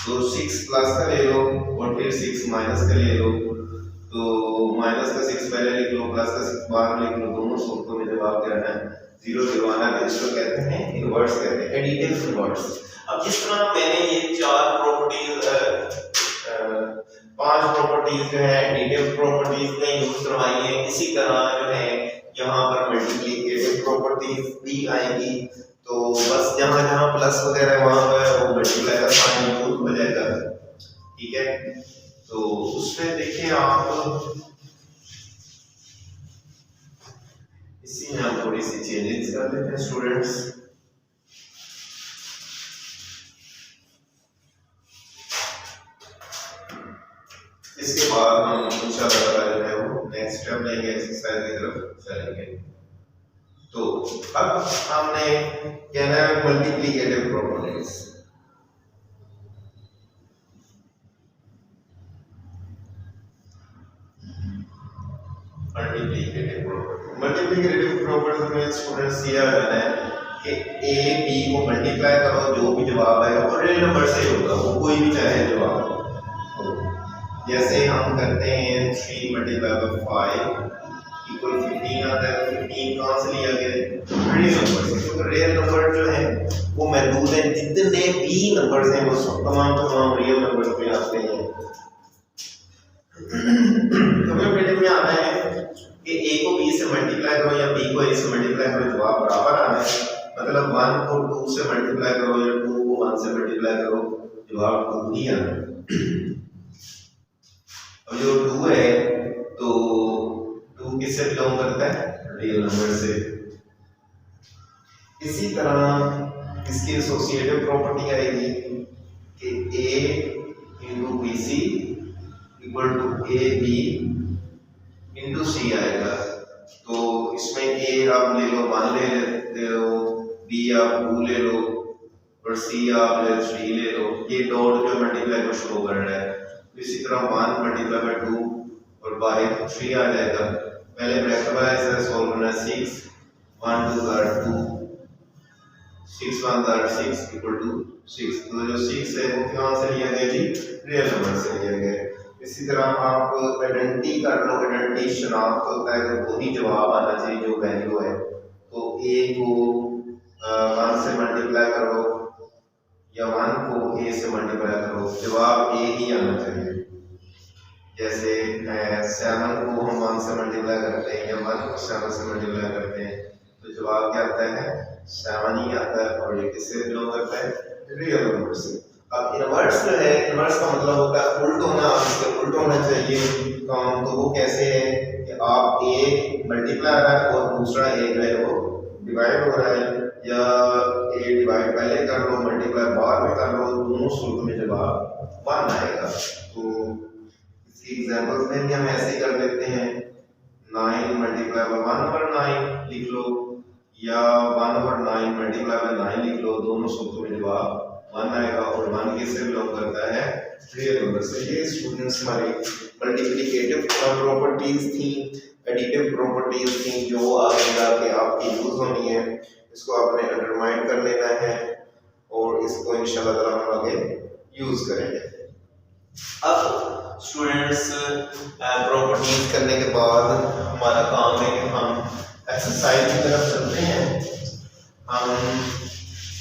तो 6 प्लस का ले लो और फिर 6 माइनस का ले लो, तो माइनस का 6 पहले लिख लो प्लस का 6 बाद में लिख लो, दोनों सूरतों में जवाब क्या आना है 0 आना है। इसको कहते हैं इनवर्स, कहते हैं एडिटिव इनवर्स। अब जिस तरह मैंने ये 4 प्रॉपर्टीज 5 प्रॉपर्टीज जो है एडिटिव प्रॉपर्टीज में यूज करवाई है, इसी तरह जो है यहाँ पर मल्टीप्लिकेटिव प्रॉपर्टीज भी आएंगी। तो तो बस जहाँ जहाँ प्लस वगैरह वहाँ पर वो मल्टीप्लाई का साइन यूज हो जाएगा, ठीक है। तो उसमें देखिए आप इसी में हम थोड़ी सी चेंजेस कर देते हैं स्टूडेंट्स। इसके बाद हम इंशाल्लाह जो है वो नेक्स्ट स्टेप लेंगे, एक्सरसाइज की तरफ चलेंगे। तो अब हमने कहना है मल्टीप्लिकेटिव प्रॉपर्टीज। मल्टीप्लिकेटिव प्रॉपर्टीज में स्टूडेंट्स ये जाना है कि ए बी को मल्टीप्लाई करो, जो भी जवाब आएगा वो रियल नंबर से होगा, वो कोई भी चाहे जवाब। जैसे हम करते हैं 3 मल्टीप्लाई बाय 5 इक्वल 15 आता है। 15 कहाँ से लिया गया है? रियल नंबर से, क्योंकि रियल नंबर जो है वो महदूद है, जितने भी नंबर्स हैं वो तमाम रियल नंबर्स में आते हैं। कम्यूटेटिव में आना है कि a को b से मल्टीप्लाई करो या b को a से मल्टीप्लाई करो, जवाब बराबर आना है। मतलब 1 को 2 से मल्टीप्लाई करो या 2 को 1 से मल्टीप्लाई करो, जवाब 2 ही आना है। अब जो 2 है तो 2 किससे बिलोंग करता है? रियल नंबर से। इसी तरह इसकी एसोसिएटिव प्रॉपर्टी आएगी कि a into bc equal to ab into c आएगा। तो इसमें a आप ले लो 1 ले लेते हो, b आप 2 ले लो और c आप 3 ले लो। ये डॉट जो मल्टीप्लाई को शो कर रहा है। इसी तरह 1 मल्टीप्लाई बाय 2 और बाय 3 आ जाएगा। पहले ब्रैकेट वाला ऐसे सॉल्व करना है। 6 1 2 are 2 6 1 are 6 equal to 6। तो जो 6 है वो कहाँ से लिया गया जी? रियल नंबर से लिया गया। इसी तरह आप आइडेंटिटी कर लो, आइडेंटिटी शनाख्त होता है कि वही जवाब आना चाहिए जो वैल्यू है। तो a को 1 से मल्टीप्लाई करो या 1 को a से मल्टीप्लाई करो, जवाब a ही आना चाहिए। जैसे 7 को हम 1 से मल्टीप्लाई करते हैं या 1 को 7 से मल्टीप्लाई करते हैं तो जवाब क्या आता है? 7 ही आता है। और ये किससे बिलोंग करता है? रियल नंबर से। अब इनवर्स जो है, इनवर्स का मतलब होता है उल्ट होना, इसके उल्ट होना चाहिए काम। तो वो कैसे है कि आप a मल्टीप्लाई आ रहा है और दूसरा a जो है वो डिवाइड हो रहा है, या a डिवाइड पहले कर लो मल्टीप्लाई बाद में कर लो, दोनों सूरत में जवाब 1 आएगा। तो इसकी एग्जांपल्स में भी हम ऐसे कर लेते हैं। 9 मल्टीप्लाई बाय 1/9 लिख लो या 1/9 मल्टीप्लाई बाय 9 लिख लो, दोनों सूत्रों में जवाब 1 आएगा। और 1 किससे बिलोंग करता है? रियल नंबर से। ये स्टूडेंट्स हमारी मल्टीप्लिकेटिव प्रॉपर्टीज थी, एडिटिव प्रॉपर्टीज थी, जो आगे जाके आपकी यूज होनी है। इसको आपने अंडरमाइन कर लेना है और इसको इंशाल्लाह ताला हम आगे यूज करेंगे। अब स्टूडेंट्स प्रॉपर्टीज करने के बाद हमारा काम है कि हम एक्सरसाइज की तरफ चलते हैं। हम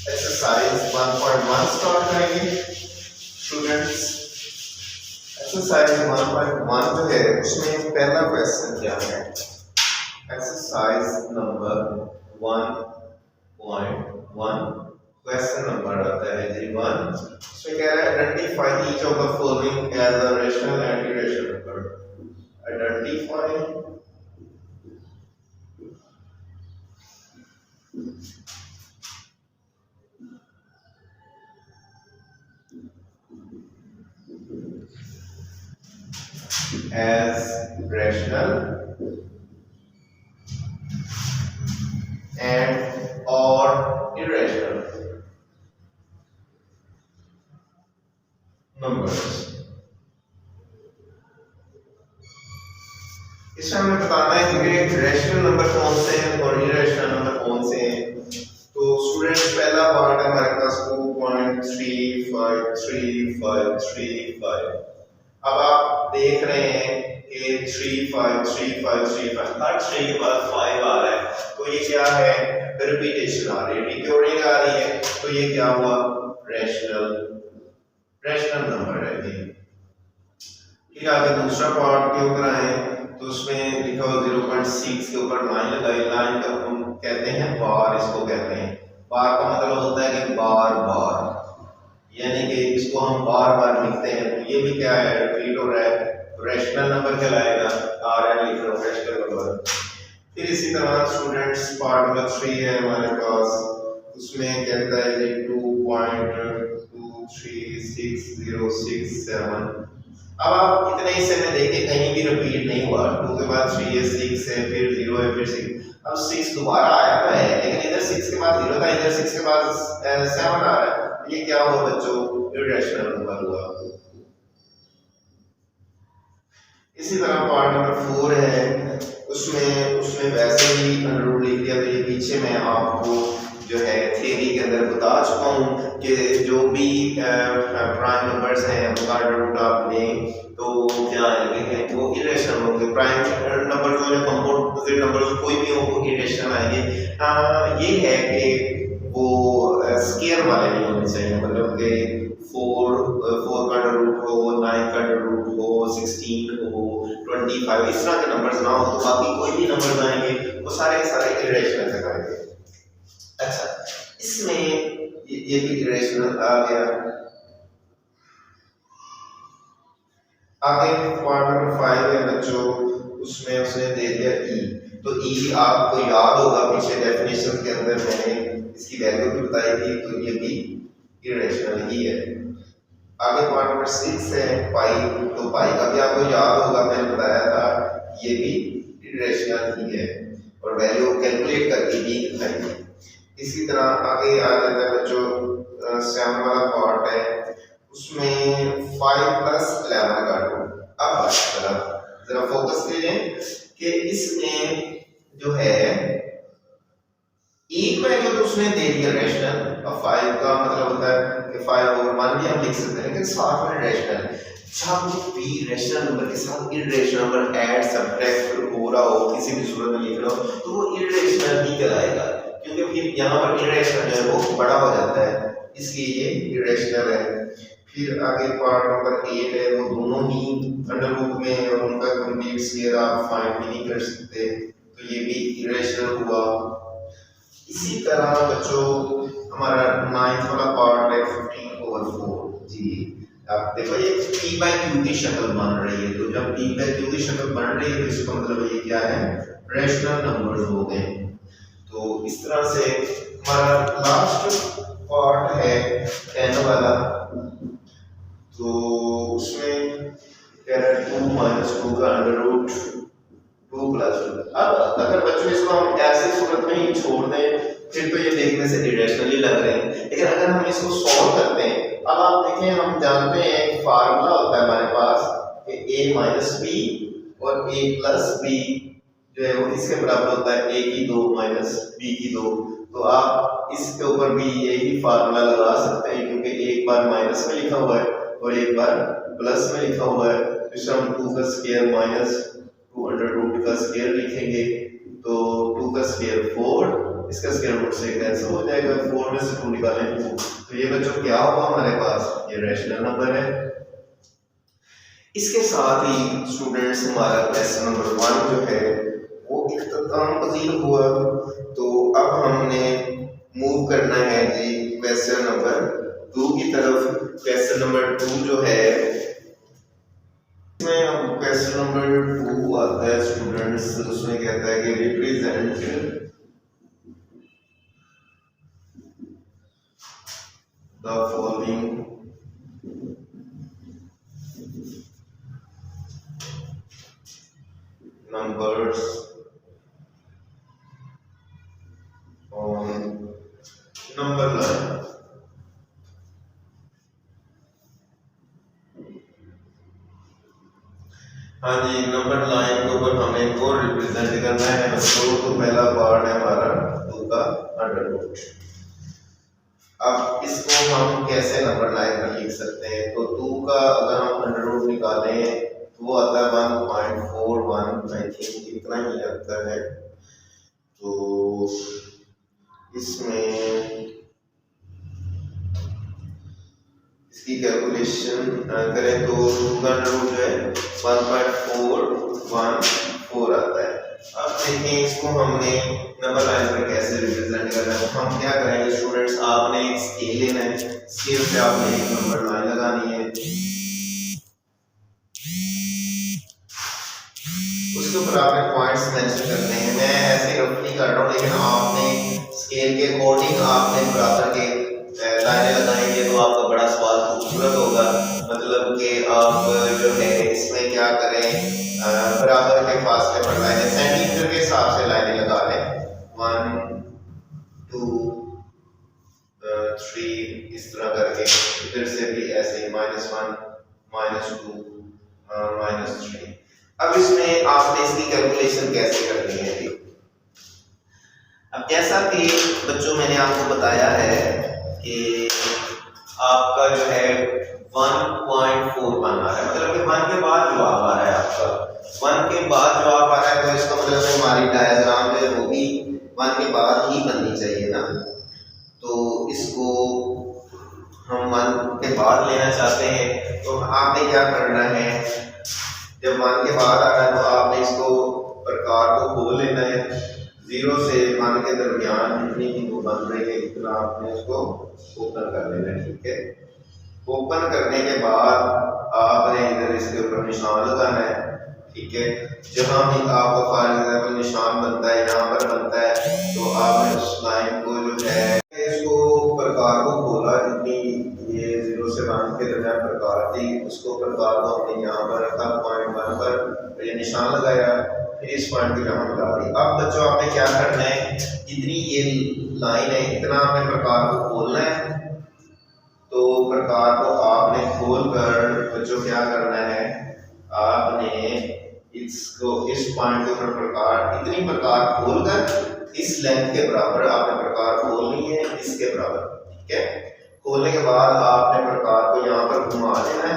एक्सरसाइज 1.1 स्टार्ट करेंगे स्टूडेंट्स। एक्सरसाइज 1.1 जो है उसमें पहला क्वेश्चन क्या है? एक्सरसाइज नंबर 1.1 क्वेश्चन नंबर आता है जी 1। इसमें कह रहा है identify each of the following as a rational and irrational number. Identify as rational and or irrational numbers। इसमें हमें बताना है कि रैशनल नंबर कौन से हैं और इरेशनल नंबर कौन से हैं। तो स्टूडेंट्स पहला पार्ट है हमारे पास 2.353535। अब आप देख रहे हैं कि 353535 हर 3 के बाद 5 आ रहा है, तो ये क्या है? रिपीटेशन आ रही है, रिकरिंग आ रही है। तो ये क्या हुआ? रैशनल नंबर है जी। ठीक है, आगे दूसरा पार्ट के ऊपर आए तो उसमें लिखा हुआ 0.6 के ऊपर लाइन लगाई। लाइन का हम कहते हैं बार, इसको कहते हैं बार का मतलब होता है कि बार बार, यानी कि इसको हम बार बार लिखते हैं, तो ये भी क्या है, रिपीट हो रहा है, तो रैशनल नंबर कहलाएगा। Rn लिख रहा हूँ रैशनल नंबर। फिर इसी तरह स्टूडेंट्स पार्ट नंबर 3 है हमारे पास, उसमें कहता है कि 2.2360667। अब आप इतने हिस्से में देखिए कहीं भी रिपीट नहीं हुआ, 2 के बाद 3 है, 6 है, फिर 0 है, फिर 6। अब 6 दोबारा आया तो है, लेकिन इधर 6 के बाद 0 था, इधर 6 के बाद 7 आ रहा है। ये क्या हुआ बच्चों, इरेशनल नंबर हुआ। इसी तरह पार्ट नंबर 4 है, उसमें वैसे ही अंडर रूट लिख दिया। तो ये पीछे मैं आपको जो है थ्योरी के अंदर बता चुका हूँ कि जो भी प्राइम नंबर्स हैं उनका अंडर रूट आप लें तो क्या आएंगे, वो इरेशनल होंगे। प्राइम नंबर जो है कंपोजिट नंबर कोई भी हो वो इरेशनल आएंगे। ये है कि वो स्केयर वाले नहीं होने चाहिए, मतलब कि 4 का अंडर रूट हो, 9 का अंडर रूट हो, 16 हो, 25 इस तरह के नंबर्स ना हो, तो बाकी कोई भी नंबर आएंगे वो सारे इरेशनल कहलाएंगे। अच्छा, इसमें ये भी इरेशनल आ गया। आगे पार्ट नंबर 5 है बच्चों, उसमें उसने दे दिया ई। तो ई आपको याद होगा पीछे डेफिनेशन के अंदर मैंने इसकी वैल्यू भी बताई थी, तो ये भी इरेशनल ही है। आगे पार्ट नंबर 6 है पाई। तो पाई का भी आपको याद होगा, मैंने बताया था ये भी इरेशनल ही है और वैल्यू कैलकुलेट करके भी दिखाई। इसी तरह आगे आ जाता है बच्चों 7 वाला पार्ट है, उसमें 5 + 11 का रूट। अब जरा फोकस कीजिए कि इसमें जो है एक वैल्यू तो उसने दे दिया रैशनल, और 5 का मतलब होता है कि 5/1 भी हम लिख सकते हैं, लेकिन साथ में रैशनल। जब भी रैशनल नंबर के साथ इरेशनल नंबर ऐड सब्ट्रैक्ट हो रहा हो, किसी भी सूरत में लिख रहा हो, तो वो इरेशनल ही कहलाएगा, क्योंकि फिर यहाँ पर इरेशनल जो है वो बड़ा हो जाता है, इसलिए ये इरेशनल है। फिर आगे पार्ट नंबर 8 है, वो दोनों ही अंडर रूट में है और उनका कंप्लीट स्क्वायर आप फाइंड भी नहीं कर सकते, तो ये भी इरेशनल हुआ। इसी तरह बच्चों हमारा 9th वाला पार्ट है 15/4। जी आप देखो ये p/q की शक्ल बन रही है, तो जब p/q की शक्ल बन रही है तो इसका मतलब ये क्या है, रैशनल नंबर्स हो गए। तो इस तरह से हमारा लास्ट पार्ट है 10 वाला, तो उसमें कह रहा है 2 - 2 का अंडर रूट 2 + 2। अब अगर बच्चों इसको हम ऐसी सूरत में ही छोड़ दें फिर तो ये देखने से इरेशनल ही लग रहे हैं, लेकिन अगर हम इसको सॉल्व करते हैं, अब आप देखें हम जानते हैं एक फार्मूला होता है हमारे पास कि a - b और a + b जो है वो किसके बराबर होता है, a की 2 - b की 2। तो आप इसके ऊपर भी यही फार्मूला लगा सकते हैं, क्योंकि एक बार माइनस में लिखा हुआ है और एक बार प्लस में लिखा हुआ है। तो हम 2 का स्क्वायर - 2 अंडर रूट का स्क्वायर लिखेंगे, तो 2 का स्क्वायर 4, इसका स्क्वायर रूट से कैंसिल हो जाएगा, 4 में से 2 निकालें 2। तो ये बच्चों क्या हुआ हमारे पास, ये रैशनल नंबर है। इसके साथ ही स्टूडेंट्स हमारा क्वेश्चन नंबर 1 जो है वो इख्तिताम पजीर हुआ। तो अब हमने मूव करना है जी क्वेश्चन नंबर 2 की तरफ। क्वेश्चन नंबर 2 जो है इसमें अब क्वेश्चन नंबर 2 आता है स्टूडेंट्स, उसमें कहता है कि represent the following numbers on number line। हाँ जी, नंबर लाइन के ऊपर हमें को रिप्रेजेंट करना है। तो पहला पार्ट है हमारा 2 का अंडर रूट। अब इसको हम कैसे नंबर लाइन पर लिख सकते हैं, तो 2 का अगर हम अंडर रूट निकालें तो वो आता है 1.41, आई थिंक इतना ही आता है। तो इसमें इसकी कैलकुलेशन करें तो 2 का अंडर रूट जो है 1.414 आता है। अब देखिए इसको हमने नंबर लाइन पर कैसे रिप्रेजेंट करना है। हम क्या करेंगे स्टूडेंट्स, आपने एक स्केल लेना है, स्केल पे आपने एक नंबर लाइन लगानी है, उसके ऊपर आपने पॉइंट्स मेंशन करने हैं। मैं ऐसे रफली कर रहा हूँ, लेकिन आपने स्केल के अकॉर्डिंग आपने बराबर के लाइनें लगाएंगे तो आपका बड़ा सवाल खूबसूरत होगा। मतलब कि आप जो है इसमें क्या करें, बराबर के फासले पर लाइनें सेंटीमीटर के हिसाब से लाइनें लगा लें। 1 2 3 इस तरह करके, इधर से भी ऐसे -1 -2 -3। अब इसमें आपने इसकी कैलकुलेशन कैसे करनी है। अब जैसा कि बच्चों मैंने आपको बताया है कि आपका जो है 1.41 आ रहा है, मतलब कि 1 के बाद जवाब आ रहा है आपका, 1 के बाद जवाब आ रहा है, तो इसका मतलब है हमारी डायग्राम जो है वो भी 1 के बाद ही बननी चाहिए ना। तो इसको हम 1 के बाद लेना चाहते हैं, तो आपने क्या करना है, जब 1 के बाद आ रहा है तो आपने इसको प्रकार को खोल लेना है। 0 से 1 के दरमियान जितनी भी वो बन रही है इतना आपने उसको ओपन कर लेना है। ठीक है, ओपन करने के बाद आपने इधर इसके ऊपर निशान लगाना है। ठीक है, जहां भी आपका फॉर एग्जांपल निशान बनता है, यहाँ पर बनता है, तो आपने उस लाइन को जो है इसको प्रकार को खोला, जितनी ये 0 से 1 के दरमियान प्रकार थी उसको प्रकार को हमने यहाँ पर रखा, पॉइंट 1 पर ये निशान लगाया, फिर इस पॉइंट को यहाँ मिला दी। अब बच्चों आपने क्या करना है, जितनी ये लाइन है इतना आपने प्रकार को खोलना है। तो प्रकार को आपने खोल कर बच्चों क्या करना है, आपने इसको इस पॉइंट के ऊपर प्रकार, इतनी प्रकार खोलकर इस लेंथ के बराबर आपने प्रकार खोलनी है, इसके बराबर। ठीक है, खोलने के बाद आपने प्रकार को यहाँ पर घुमा देना है,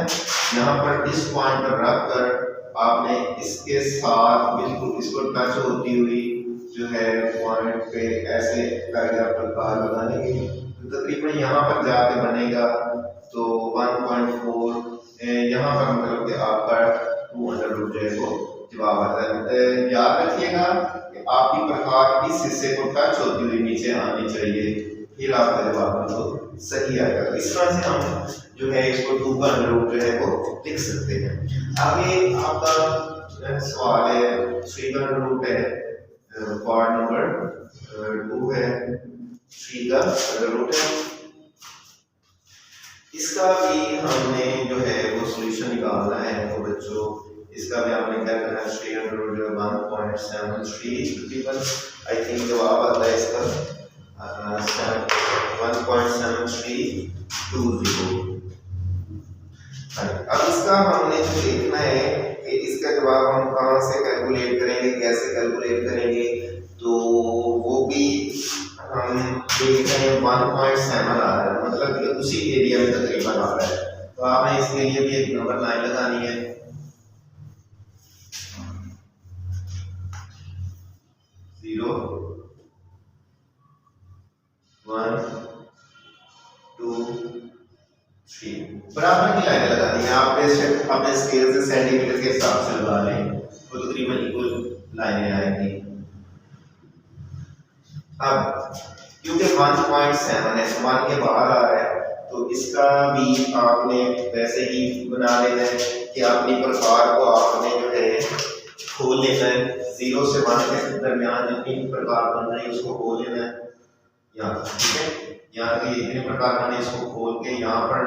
यहाँ पर इस पॉइंट पर रख कर आपने इसके साथ बिल्कुल इसको टच होती हुई जो है पॉइंट पे ऐसे करके आप प्रकार लगाने की, तो तकरीबन यहाँ पर जाके बनेगा। तो 1.4 यहाँ पर मतलब कि आपका 200 जो है वो जवाब आता है। याद रखिएगा कि आपकी प्रकार इस हिस्से को टच होती हुई नीचे आनी चाहिए, फिर आपका जवाब तो सही आएगा। तो इस तरह से हम जो है इसको 2 जो है वो लिख सकते हैं। आगे आपका सवाल है 3 है, पार्ट नंबर 2 है, 3 का रूट है। इसका भी हमने जो है वो सॉल्यूशन निकालना है। तो बच्चों इसका भी आपने क्या करना है, 300 तकरीबन आई थिंक जवाब आता है इसका 1.7320। अब इसका हमने जो देखना है कि इसका जवाब हम कहाँ से कैलकुलेट करेंगे, कैसे कैलकुलेट करेंगे, तो वो भी हम देख रहे हैं 1.7 आ रहा है, मतलब कि उसी एरिया में तकरीबन आ रहा है। तो आपने इसके लिए भी एक नंबर लाइन लगानी है। 0 1 2 3 बराबर की लाइनें लगानी है। आप बेशक अपने स्केल से सेंटीमीटर के हिसाब से लगा लें, तो तकरीबन इक्वल लाइनें आएंगी। अब क्योंकि 1.7 है, 1 के बाद आ रहा है, तो इसका भी आपने वैसे ही बना लेना है कि अपनी प्रकार को आपने जो है खोल लेना है। 0 से 1 के दरमियान जितनी प्रकार बन रही है उसको खोल लेना है यहाँ। ठीक है, यहाँ की इतने प्रकार बने इसको खोल के यहाँ पर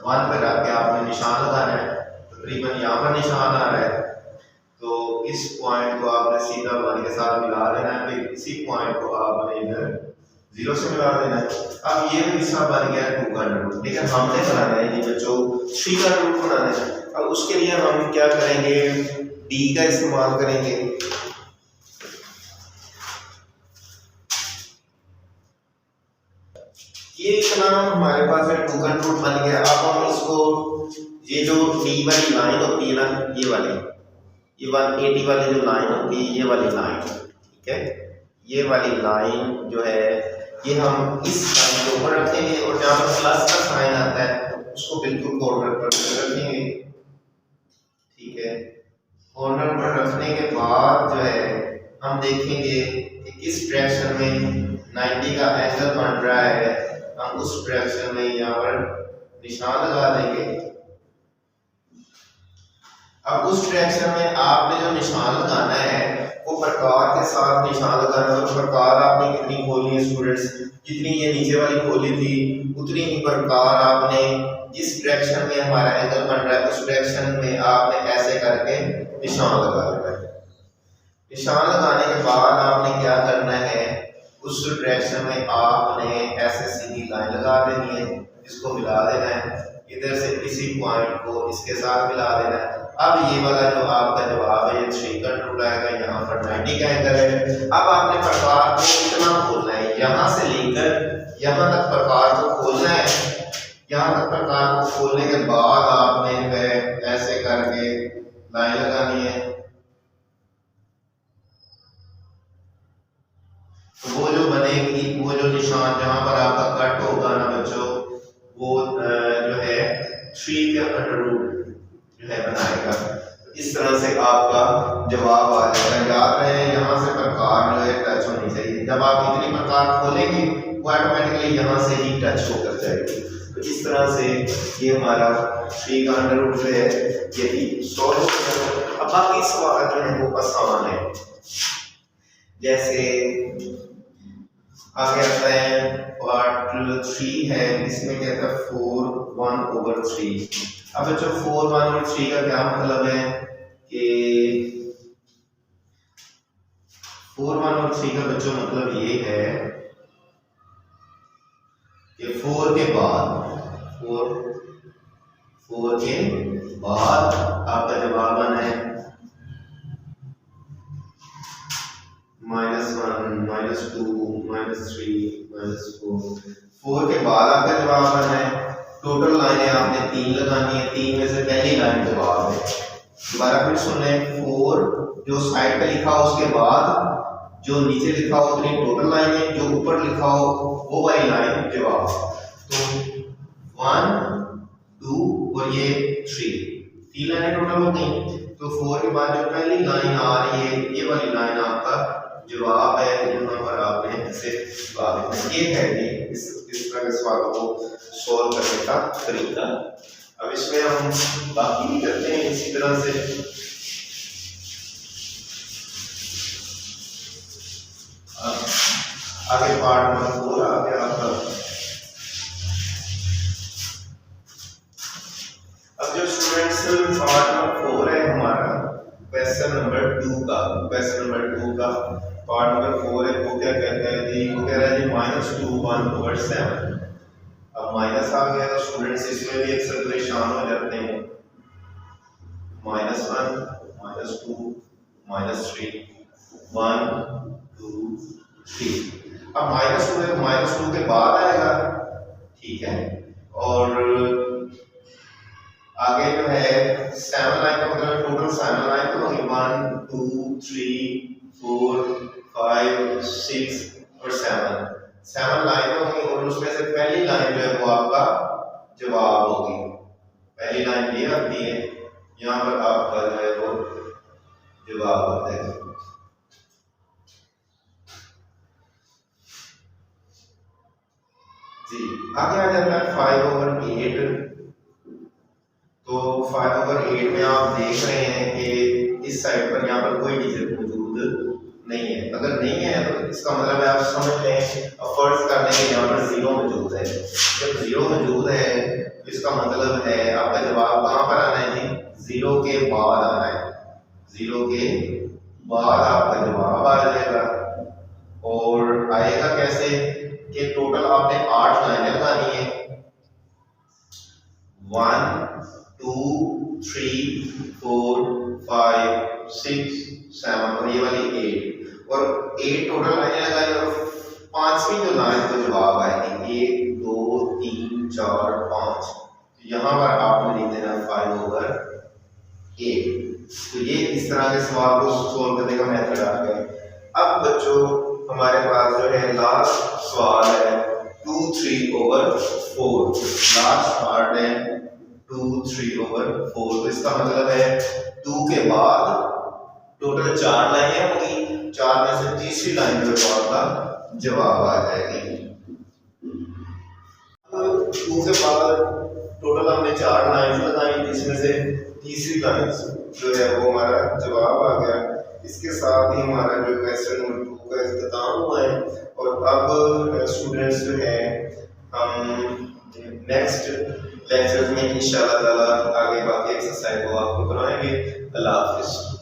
1 पर रख के आपने निशान लगाना है। तकरीबन यहाँ पर निशान आ रहा है, तो इस पॉइंट को आपने सीधा 1 के साथ मिला देना है, फिर इसी पॉइंट को आपने इधर 0 से मिला देना है। अब ये हिस्सा बन गया 2 का रूट, लेकिन हमने बनाना है जी बच्चों 3 का रूट बनाना है। अब उसके लिए हम क्या करेंगे, d का इस्तेमाल करेंगे। ये इतना हमारे पास है 2 का रूट बन गया। अब हम इसको, ये जो d वाली लाइन होती है ना, ये वाली, ये 180 वाली जो लाइन होती है, ये वाली लाइन, ठीक है, ये वाली लाइन जो है ये हम इस लाइन के ऊपर रखेंगे और जहाँ पर प्लस का साइन आता है उसको बिल्कुल कॉर्नर पर रखेंगे। ठीक है, कॉर्नर पर रखने के बाद जो है हम देखेंगे कि किस डायरेक्शन में 90 का एंगल बन रहा है, हम उस डायरेक्शन में यहाँ पर निशान लगा देंगे। अब उस डायरेक्शन में आपने जो निशान लगाना है वो प्रकार के साथ निशान लगाना है। प्रकार आपने कितनी खोली है स्टूडेंट्स, जितनी ये नीचे वाली खोली थी उतनी ही प्रकार आपने जिस डायरेक्शन में हमारा एंगल बन रहा है उस डायरेक्शन में आपने ऐसे करके निशान लगा देना है। निशान लगाने के बाद आपने क्या करना है, उस डायरेक्शन में आपने ऐसे सीधी लाइन लगा देनी है, इसको मिला देना है, इधर से इसी पॉइंट को इसके साथ मिला देना है। अब ये वाला जो आपका जवाब है ये 3 का रूट आएगा, यहाँ पर 90 का एंगल है। अब आपने प्रकार को कितना खोलना है, यहाँ से लेकर यहाँ तक प्रकार को खोलना है। यहाँ तक प्रकार को खोलने के बाद आपने ऐसे करके लाइन लगानी है। तो वो जो बनेगी, वो जो निशान जहां पर आपका कट होगा ना बच्चों, वो जो है 3 का अंडर रूट जो है बनाएगा। इस तरह से आपका जवाब आ जाएगा। याद रहे यहाँ से प्रकार जो है टच होनी चाहिए। जब आप इतनी प्रकार खोलेंगे वो ऑटोमेटिकली यहाँ से ही टच होकर जाएगी। तो इस तरह से ये हमारा 3 का अंडर रूट है ये सॉल्व हो जाएगा। अब बाकी सवाल जो है वो आसान है। जैसे आगे आता है पार्ट 3 है, इसमें कहता है 4 1/3। अब बच्चों 4 1/3 का क्या मतलब है कि 4 1/3 का बच्चों मतलब ये है कि 4 के बाद आपका जवाब आना है -1 -2 -3 -4। 4 के बाद आपका जवाब आना है। टोटल लाइनें आपने 3 लगानी है, 3 में से पहली लाइन जवाब है। दोबारा फिर सुन लें, 4 जो साइड पे लिखा हो उसके बाद जो नीचे लिखा हो उतनी टोटल लाइन है, जो ऊपर लिखा हो वो वाली लाइन जवाब। तो 1 2 और ये 3 लाइनें टोटल हो गई। तो 4 के बाद जो पहली लाइन आ रही है ये वाली लाइन आपका जवाब है। यहाँ पर आपने इसे जवाब देना। ये है ये इस तरह के सवालों को सॉल्व करने का तरीका। अब इसमें हम बाकी भी करते हैं इसी तरह से। आगे पार्ट नंबर 4 आ गया आपका। अब जो स्टूडेंट्स पार्ट नंबर 4 है हमारा क्वेश्चन नंबर 2 का, क्वेश्चन नंबर 2 का पार्ट नंबर 4 है, वो क्या कहता है जी, वो कह रहा है जी -2 1/7। अब माइनस आ गया तो स्टूडेंट्स इसमें भी अक्सर परेशान हो जाते हैं। -1 -2 -3 1 2 3। अब -2 है, -2 के बाद आएगा, ठीक है। और आगे जो है 7 लाइन का मतलब टोटल 7 लाइन तो होगी 1 2 3 4 5 6 और 7 लाइन होगी। और उसमें से पहली लाइन जो है वो आपका जवाब होगी। पहली लाइन ये आती है, यहाँ पर आपका जो है वो जवाब आता है। जी आगे आ जाता है 5/8। तो 5/8 में आप देख रहे हैं कि इस साइड पर यहाँ पर कोई डिजिट मौजूद नहीं है। अगर नहीं है तो इसका मतलब है आप समझ लें, फर्ज कर लें कि यहाँ पर 0 मौजूद है। जब 0 मौजूद है तो इसका मतलब है आपका जवाब कहाँ पर आना है जी, 0 के बाद आना है। 0 के बाद आपका जवाब आ जाएगा। और आएगा कैसे कि टोटल आपने 8 लाइनें लगानी है, 1 2 3 4 5 6 7 और ये वाली 8 और 8 टोटल लाइनें लगाई। और 5वीं जो लाइन को जवाब आएगी 1 2 3 4 5। तो यहाँ पर आपने लिख देना 5/8। तो ये इस तरह के सवाल को सोल्व करने का मेथड आ गया। अब बच्चों हमारे पास जो है लास्ट सवाल है 2 3/4। लास्ट पार्ट है 2 3/4। तो इसका मतलब है 2 के बाद टोटल 4 लाइनें होंगी, 4 में से तीसरी लाइन पे आपका जवाब आ जाएगी। टू के बाद टोटल हमने 4 लाइन लगाई, इसमें से तीसरी लाइन जो है वो हमारा जवाब आ गया। इसके साथ ही हमारा जो क्वेश्चन नंबर 2 का इख्तिताम हुआ है। और अब स्टूडेंट्स जो है हम नेक्स्ट लेक्चर में इंशाल्लाह ताला आगे बाकी एक्सरसाइज को आपको कराएंगे। अल्लाह हाफिज़।